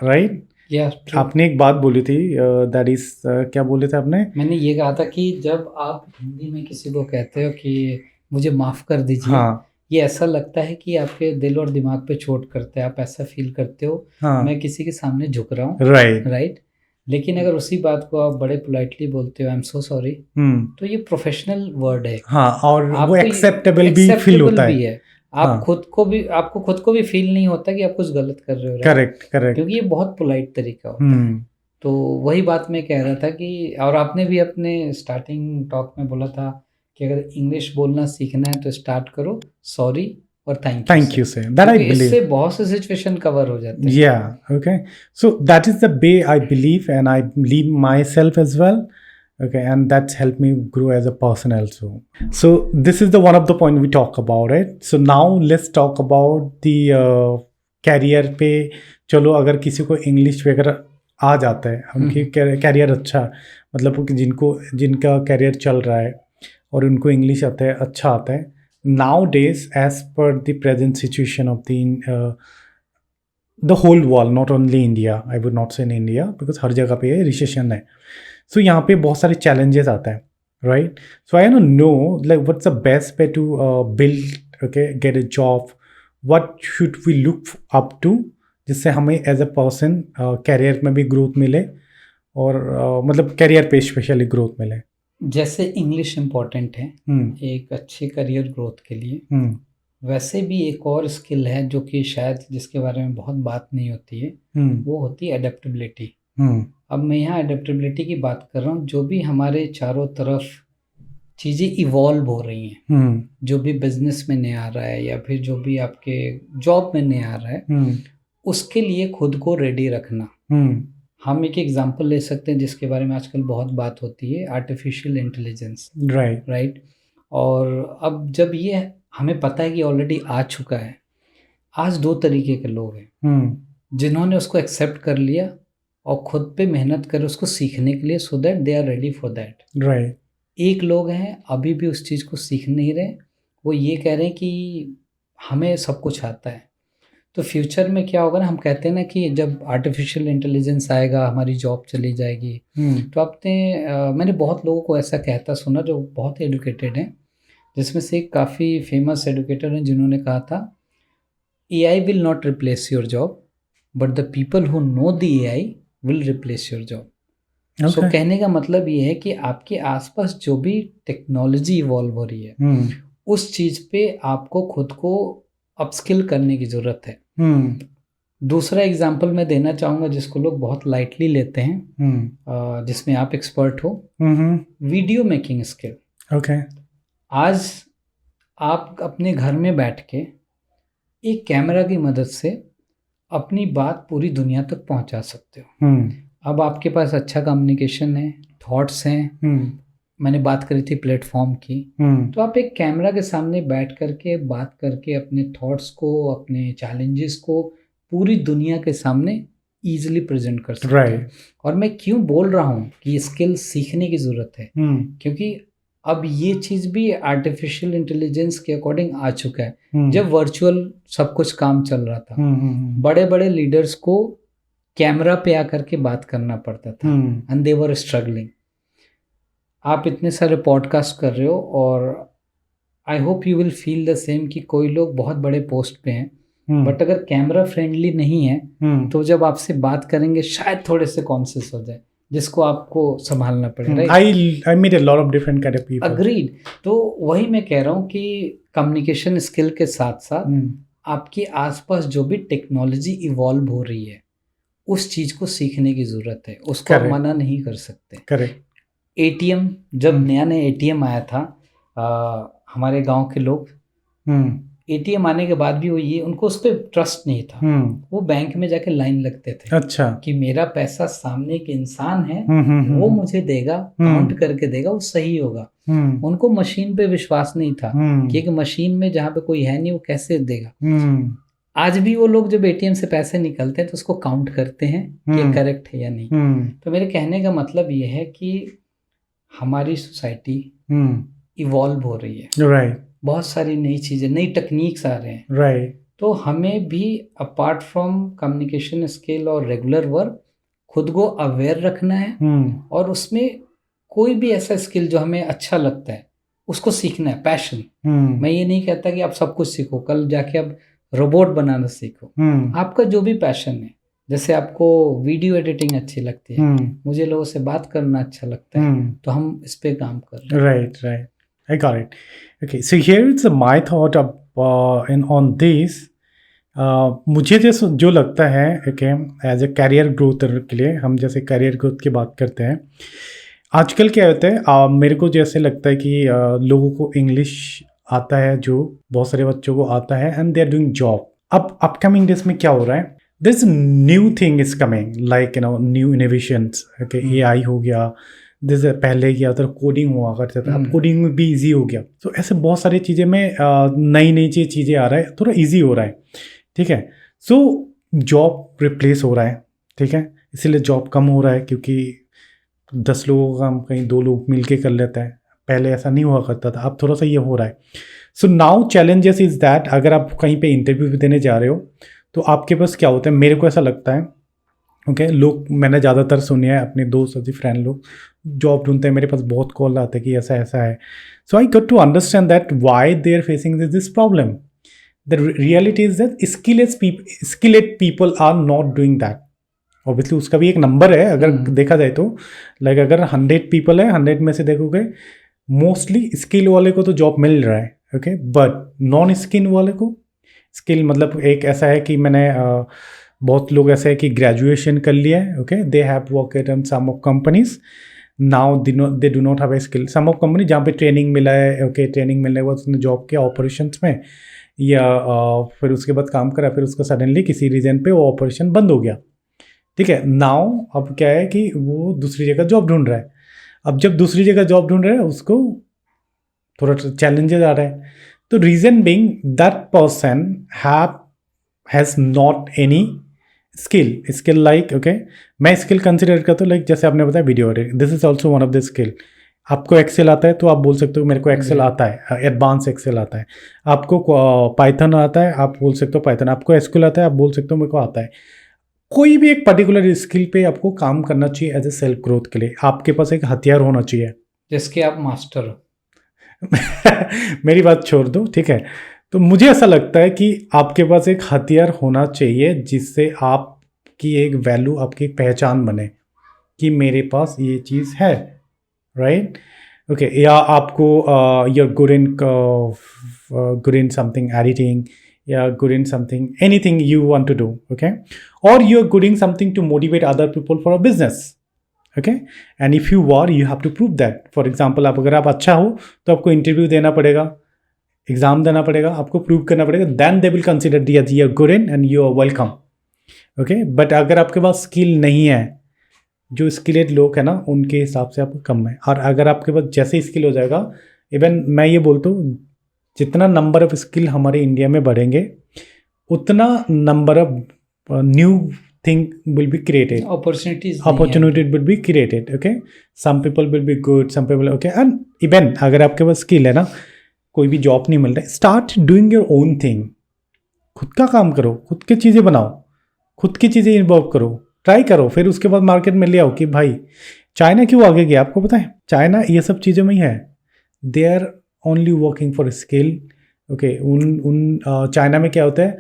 राइट। या आपने एक बात बोली थी, दैट इज क्या बोले थे आपने? मैंने ये कहा था कि जब आप हिंदी में किसी को कहते हो कि मुझे माफ़ कर दीजिए, हाँ ये ऐसा लगता है कि आपके दिल और दिमाग पे चोट करता है, आप ऐसा फील करते हो हाँ मैं किसी के सामने झुक रहा हूँ, राइट राइट? लेकिन अगर उसी बात को आप बड़े पोलाइटली बोलते हो आई एम सो सॉरी, तो ये प्रोफेशनल वर्ड है, हाँ, और वो आपको एक्सेप्टेबल भी फील एक्सेप्टेबल होता भी है। है। आप हाँ आपको खुद को भी फील नहीं होता कि आप कुछ गलत कर रहे हो, राइट? Correct correct. क्योंकि ये बहुत पोलाइट तरीका होता है। तो वही बात मैं कह रहा था कि और आपने भी अपने स्टार्टिंग टॉक में बोला था कि अगर इंग्लिश बोलना सीखना है तो स्टार्ट करो सॉरी और थैंक यू से, दैट आई क्योंकि बिलीव। इससे बहुत से सिचुएशन कवर हो जाते हैं। Yeah, okay. So that is the way I believe, and I believe myself as well. Okay, and that's helped me grow as a person also. So this is the one of the point we talk about it. So now let's talk about the career पे। चलो अगर किसी को English वगैरह आ जाता है, उनकी career अच्छा, मतलब कि जिनका कैरियर चल रहा है और उनको इंग्लिश आता है, अच्छा आता है nowadays as per the present situation of the whole world, not only India, I would not say in India because हर जगह पे रिसेशन है। सो यहाँ पे बहुत सारे चैलेंजेस आता है, right? So I don't know like what's the best way to build, okay, get a job, what should we look up to जिससे हमें एज अ पर्सन कैरियर में भी ग्रोथ मिले और मतलब कैरियर पे स्पेशली ग्रोथ मिले। जैसे इंग्लिश इम्पोर्टेंट है एक अच्छे करियर ग्रोथ के लिए, वैसे भी एक और स्किल है जो कि शायद जिसके बारे में बहुत बात नहीं होती है, वो होती है एडेप्टेबिलिटी। अब मैं यहाँ एडेप्टेबिलिटी की बात कर रहा हूँ, जो भी हमारे चारों तरफ चीज़ें इवॉल्व हो रही हैं, जो भी बिजनेस में नया आ रहा है या फिर जो भी आपके जॉब में नया आ रहा है, उसके लिए खुद को रेडी रखना। हम एक एग्जांपल ले सकते हैं जिसके बारे में आजकल बहुत बात होती है, आर्टिफिशियल इंटेलिजेंस, राइट? और अब जब ये हमें पता है कि ऑलरेडी आ चुका है, आज दो तरीके के लोग हैं जिन्होंने उसको एक्सेप्ट कर लिया और खुद पे मेहनत कर उसको सीखने के लिए, so that they are ready for that, right. एक लोग हैं अभी भी उस चीज़ को सीख नहीं रहे, वो ये कह रहे हैं कि हमें सब कुछ आता है। तो फ्यूचर में क्या होगा ना, हम कहते हैं ना कि जब आर्टिफिशियल इंटेलिजेंस आएगा हमारी जॉब चली जाएगी। तो मैंने बहुत लोगों को ऐसा कहता सुना जो बहुत एडुकेटेड हैं, जिसमें से एक काफ़ी फेमस एडुकेटर हैं जिन्होंने कहा था AI will not replace your job but the people who know the AI will replace your job. So कहने का मतलब ये है कि आपके आसपास जो भी टेक्नोलॉजी इवॉल्व हो रही है उस चीज़ पे आपको खुद को अपस्किल करने की ज़रूरत है। दूसरा एग्जांपल मैं देना चाहूँगा जिसको लोग बहुत लाइटली लेते हैं, जिसमें आप एक्सपर्ट हो, वीडियो मेकिंग स्किल। आज आप अपने घर में बैठ के एक कैमरा की मदद से अपनी बात पूरी दुनिया तक पहुंचा सकते हो। अब आपके पास अच्छा कम्युनिकेशन है, थॉट्स हैं, मैंने बात करी थी प्लेटफॉर्म की, तो आप एक कैमरा के सामने बैठ करके बात करके अपने थॉट्स को, अपने चैलेंजेस को पूरी दुनिया के सामने ईजिली प्रेजेंट कर सकते हैं। और मैं क्यों बोल रहा हूँ कि स्किल सीखने की ज़रूरत है, क्योंकि अब ये चीज़ भी आर्टिफिशियल इंटेलिजेंस के अकॉर्डिंग आ चुका है। जब वर्चुअल सब कुछ काम चल रहा था, बड़े बड़े लीडर्स को कैमरा पे आकर के बात करना पड़ता था एंड दे वर स्ट्रगलिंग। आप इतने सारे पॉडकास्ट कर रहे हो और आई hope you will feel the same कि कोई लोग बहुत बड़े पोस्ट पे हैं बट अगर कैमरा फ्रेंडली नहीं है तो जब आपसे बात करेंगे शायद थोड़े से कॉन्शियस हो जाए, जिसको आपको संभालना पड़ेगा। I meet a lot of different kind of people. Agreed. तो वही मैं कह रहा हूँ कि कम्युनिकेशन स्किल के साथ साथ आपके आसपास जो भी टेक्नोलॉजी इवॉल्व हो रही है उस चीज़ को सीखने की ज़रूरत है, उसको आप मना नहीं कर सकते। करेक्ट। ATM जब नया ATM आया था, हमारे गांव के लोग ATM आने के बाद भी उनको उस पर ट्रस्ट नहीं था, वो बैंक में जाके लाइन लगते थे। अच्छा। कि मेरा पैसा सामने एक इंसान है, वो मुझे देगा, काउंट करके देगा, वो सही होगा। उनको मशीन पे विश्वास नहीं था कि एक मशीन में जहाँ पे कोई है नहीं वो कैसे देगा। आज भी वो लोग जब ATM से पैसे निकलते हैं तो उसको काउंट करते हैं कि करेक्ट है या नहीं। तो मेरे कहने का मतलब ये है कि हमारी सोसाइटी इवॉल्व हो रही है, बहुत सारी नई चीज़ें, नई टेक्निक्स आ रहे हैं, तो हमें भी अपार्ट फ्रॉम कम्युनिकेशन स्किल और रेगुलर वर्क खुद को अवेयर रखना है और उसमें कोई भी ऐसा स्किल जो हमें अच्छा लगता है उसको सीखना है, पैशन। मैं ये नहीं कहता कि आप सब कुछ सीखो, कल जाके आप रोबोट बनाना सीखो। आपका जो भी पैशन है, जैसे आपको वीडियो एडिटिंग अच्छी लगती है, मुझे लोगों से बात करना अच्छा लगता है, तो हम इस पे काम कर रहे हैं। Right, I got it. Okay, so here is my thought in on this. मुझे जैसे जो लगता है okay, as a career growth के लिए, हम जैसे कैरियर ग्रोथ की बात करते हैं, आजकल क्या होता है, मेरे को जैसे लगता है कि लोगों को इंग्लिश आता है, जो बहुत सारे बच्चों को आता है, and they are doing job. अब अपकमिंग डेज में क्या हो रहा है, this new thing is coming, like new innovations. Okay, AI हो गया, जैसे पहले क्या होता था कोडिंग हुआ करता था, अब कोडिंग में भी इजी हो गया। तो ऐसे बहुत सारी चीज़ें में नई नई चीज़ें आ रहा है, थोड़ा इजी हो रहा है, ठीक है। सो जॉब रिप्लेस हो रहा है, ठीक है, इसीलिए जॉब कम हो रहा है, क्योंकि 10 लोगों का काम कहीं 2 लोग मिल के कर लेता है। पहले ऐसा नहीं हुआ करता था, अब थोड़ा सा ये हो रहा है। So now challenges is that, अगर आप कहीं पे इंटरव्यू भी देने जा रहे हो तो आपके पास क्या होता है, मेरे को ऐसा लगता है ओके, लोग, मैंने ज़्यादातर सुने हैं अपने दोस्त और फ्रेंड लोग जॉब ढूंढते हैं, मेरे पास बहुत कॉल आते हैं कि ऐसा ऐसा है। So I got to understand that why they are facing this problem. The reality is that skilled people are not doing that. Obviously उसका भी एक नंबर है, अगर देखा जाए तो, लाइक अगर 100 पीपल है, 100 में से देखोगे मोस्टली स्किल वाले को तो जॉब मिल रहा है, ओके, बट नॉन स्किल वाले को, स्किल मतलब एक ऐसा है कि मैंने बहुत लोग ऐसे है कि ग्रेजुएशन कर लिया है, okay, they have worked in some of companies, now they do not have a skill. Some of company जहाँ पे ट्रेनिंग मिला है, ओके, ट्रेनिंग मिलने के बाद उसने जॉब किया ऑपरेशंस में, या फिर उसके बाद काम करा, फिर उसका सडनली किसी रीजन पे वो ऑपरेशन बंद हो गया, ठीक है। नाउ अब क्या है कि वो दूसरी जगह जॉब ढूंढ रहा है। अब जब दूसरी जगह जॉब ढूंढ रहा है, उसको थोड़ा चैलेंजेस आ रहा है। तो reason being that person has not any skill like, okay, मैं स्किल कंसिडर करता हूँ लाइक जैसे आपने बताया video editing, this is also one of the skill. आपको एक्सेल आता है तो आप बोल सकते हो मेरे को एक्सेल आता है, एडवांस एक्सेल आता है। आपको पाइथन आता है, आप बोल सकते हो पाइथन। आपको एसक्यूएल आता है, आप बोल सकते हो मेरे को आता है। कोई भी एक पर्टिकुलर स्किल पे आपको काम करना चाहिए एज ए सेल्फ ग्रोथ के लिए। आपके पास एक हथियार होना चाहिए जिसके आप मास्टर हो। मेरी बात छोड़ दो, ठीक है। तो मुझे ऐसा लगता है कि आपके पास एक हथियार होना चाहिए जिससे आपकी एक वैल्यू, आपकी एक पहचान बने कि मेरे पास ये चीज़ है, राइट, ओके। या आपको you are good in something editing, या good in something, anything you want to do, okay, or you're good in something to motivate other people for a business, okay, and if you are, you have to prove that. For example, अगर आप अच्छा हो तो आपको interview देना पड़ेगा, exam देना पड़ेगा, आपको प्रूव करना पड़ेगा, then they will consider that you are good in and you are welcome, okay. But अगर आपके पास स्किल नहीं है, जो स्किलेड लोग हैं ना उनके हिसाब से आपको कम है। और अगर आपके पास जैसे स्किल हो जाएगा, इवन मैं ये बोलता हूँ जितना नंबर ऑफ स्किल हमारे इंडिया में बढ़ेंगे उतना number of new thing will be created, opportunity will be created, okay. Some people will be good, some people, okay. And even अगर आपके पास स्किल है ना, कोई भी जॉब नहीं मिल रहा है, start doing your own thing. खुद का काम करो, खुद की चीज़ें बनाओ, खुद की चीज़ें इन्वॉल्व करो, ट्राई करो, फिर उसके बाद मार्केट में ले आओ। कि भाई चाइना क्यों आगे गया आपको पता है? चाइना ये सब चीज़ों में ही है, they are only working for skill, okay. China में क्या होता है,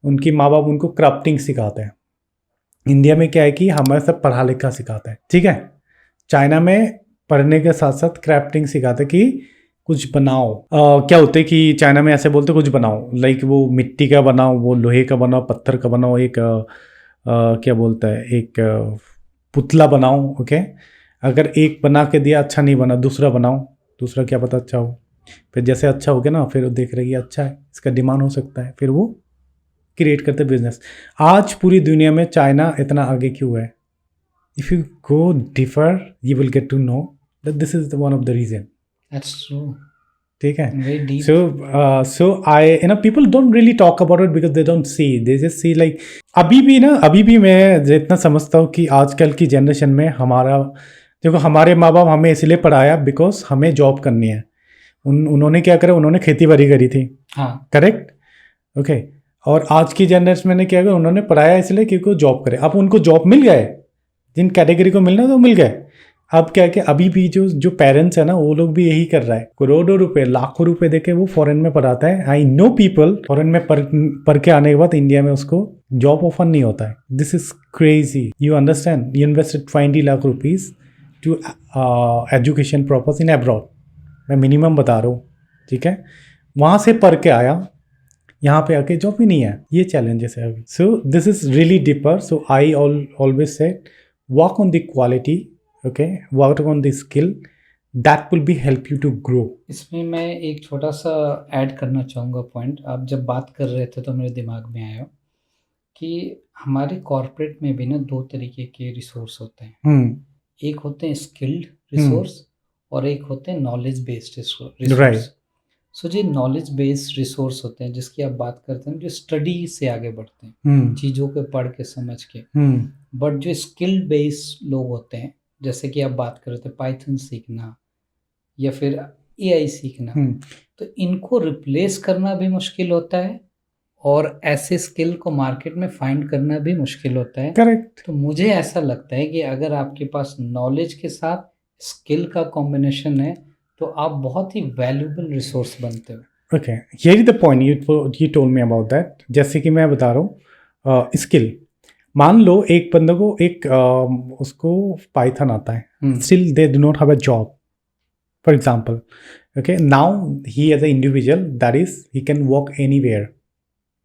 उनकी माँ बाप उनको क्राफ्टिंग सिखाते हैं। इंडिया में क्या है कि हमारे सब पढ़ा लिखा सिखाता है, ठीक है। चाइना में पढ़ने के साथ साथ क्राफ्टिंग सिखाते कि कुछ बनाओ। क्या होता है कि चाइना में ऐसे बोलते कुछ बनाओ, लाइक वो मिट्टी का बनाओ, वो लोहे का बनाओ, पत्थर का बनाओ, एक क्या बोलता है, एक पुतला बनाओ, ओके। अगर एक बना के दिया अच्छा नहीं बना, दूसरा बनाओ, दूसरा क्या पता अच्छा हो। फिर जैसे अच्छा हो गया ना, फिर वो देख रहे कि अच्छा है, इसका डिमांड हो सकता है, फिर वो क्रिएट करते बिजनेस। आज पूरी दुनिया में चाइना इतना आगे क्यों है? If you go deeper you will get to know that this is one of the reason. That's true, ठीक है। So I people don't really talk about it because they don't see, they just see like अभी भी मैं जितना समझता हूँ कि आजकल की जनरेशन में देखो हमारे माँ बाप हमें इसलिए पढ़ाया बिकॉज हमें जॉब करनी है। उन्होंने क्या करा, उन्होंने खेती बाड़ी करी थी, हाँ, करेक्ट, ओके। और आज की जनरेशन में क्या करा, उन्होंने पढ़ाया इसलिए क्योंकि वो जॉब करे। अब उनको जॉब मिल गए, जिन कैटेगरी को मिलना तो मिल गए। अब क्या है कि अभी भी जो पेरेंट्स है ना, वो लोग भी यही कर रहा है, करोड़ों रुपए लाखों रुपए देके वो फॉरेन में पढ़ाता है। आई नो पीपल फॉरेन में पढ़ के आने के बाद इंडिया में उसको जॉब ऑफर नहीं होता है। This is crazy, you understand. You invested 20 lakh rupees to education purpose in abroad, मैं मिनिमम बता रहा हूँ, ठीक है। वहाँ से पढ़ के आया, यहाँ पे आके जॉब भी नहीं है, ये चैलेंजेस है अभी। So this is really deeper. So I always said work on the quality, okay, work on the skill, that will be help you to grow. इसमें मैं एक छोटा सा ऐड करना चाहूँगा पॉइंट। आप जब बात कर रहे थे तो मेरे दिमाग में आया कि हमारे कॉर्पोरेट में भी ना दो तरीके के रिसोर्स होते हैं। एक होते हैं स्किल्ड रिसोर्स और एक होते हैं नॉलेज बेस्ड रिसोर्स। सो जो नॉलेज बेस्ड रिसोर्स होते हैं जिसकी आप बात करते हैं, जो स्टडी से आगे बढ़ते हैं, चीज़ों को पढ़ के समझ के, बट जो स्किल बेस्ड लोग होते हैं, जैसे कि आप बात कर रहे थे पाइथन सीखना या फिर एआई सीखना, तो इनको रिप्लेस करना भी मुश्किल होता है और ऐसे स्किल को मार्केट में फाइंड करना भी मुश्किल होता है। करेक्ट। तो मुझे ऐसा लगता है कि अगर आपके पास नॉलेज के साथ स्किल का कॉम्बिनेशन है तो आप बहुत ही वैल्यूबल रिसोर्स बनते हो। Okay, here is the point you told me about that. जैसे कि मैं बता रहा हूँ स्किल, मान लो एक बंदे को उसको पाइथन आता है, still they do not have a job for example, okay. Now he as a individual, that is he can work anywhere,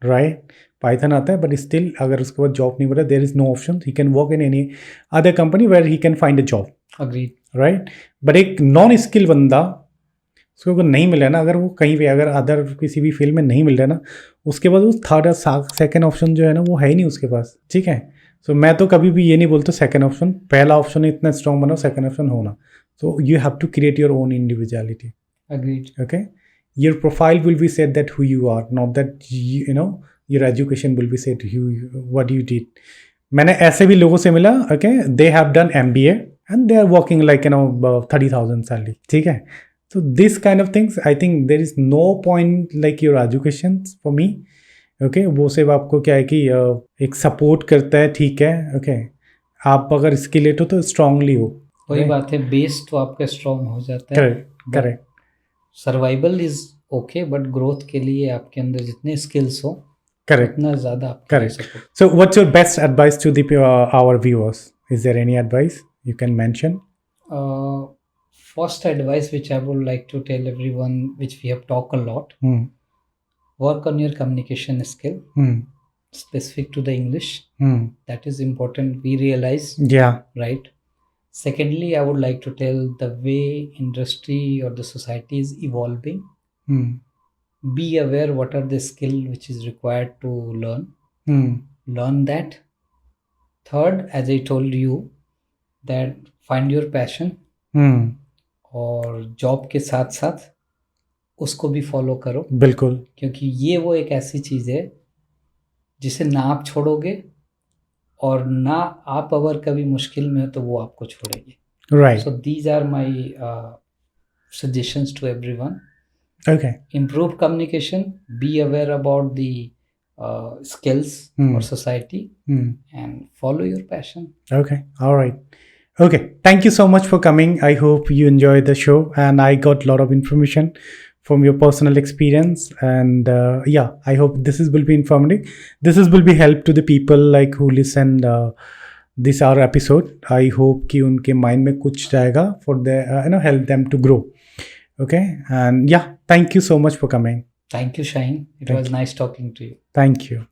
right. Python आता है बट स्टिल अगर उसके बाद जॉब नहीं मिला, there is no option, he can work in any other company where he can find a job, agreed, right. But एक non skill बंदा, उसको अगर नहीं मिला ना, अगर वो कहीं भी अगर अदर किसी भी फील्ड में नहीं मिल रहा ना, उसके बाद वो थर्ड या सेकेंड ऑप्शन जो है ना वो है ही नहीं उसके पास, ठीक है। सो मैं तो कभी भी ये नहीं बोलता सेकेंड ऑप्शन, पहला ऑप्शन इतना स्ट्रॉन्ग बनाओ, सेकेंड ऑप्शन होना। So you have to create your own individuality, agreed, okay. Your profile will be said that who you are, not that you know your education will be said what you did. मैंने ऐसे भी लोगों से मिला, okay, they have done MBA and they are working like 30,000 salary, ठीक है। So this kind of things, I think there is no point like your education for me, okay. वो सिर्फ आपको क्या है कि एक सपोर्ट करता है, ठीक है, okay. आप अगर स्किलेट हो तो स्ट्रांगली हो, वही बात है, बेस तो आपका स्ट्रांग हो जाता है। Correct. Survival is okay, but growth के लिए आपके अंदर जितने स्किल्स हो, करेक्ट, उतना ज़्यादा आप correct. So what's your best advice to the our viewers? Is there any advice you can mention? First advice which I would like to tell everyone, which we have talked a lot, work on your communication skill, specific to the English. That is important, we realize. Yeah. Right. Secondly, I would like to tell the way industry or the society is evolving. Be aware what are the skill which is required to learn. Learn that. Third, as I told you, that find your passion. और job के साथ साथ उसको भी follow करो, बिल्कुल, क्योंकि ये वो एक ऐसी चीज़ है जिसे ना आप छोड़ोगे और ना आप अगर कभी मुश्किल में हो तो वो आपको छोड़ेगी, right. So these are my suggestions to everyone. Okay, improve communication, be aware about the skills or society, and follow your passion. Okay, all right. Okay, thank you so much for coming. I hope you enjoyed the show and I got a lot of information from your personal experience, and yeah, I hope this will be informative. This will be help to the people like who listen this our episode. I hope कि उनके mind में कुछ जाएगा for the help them to grow. Okay, and yeah, thank you so much for coming. Thank you, Shaheen. It was nice talking to you. Thank you.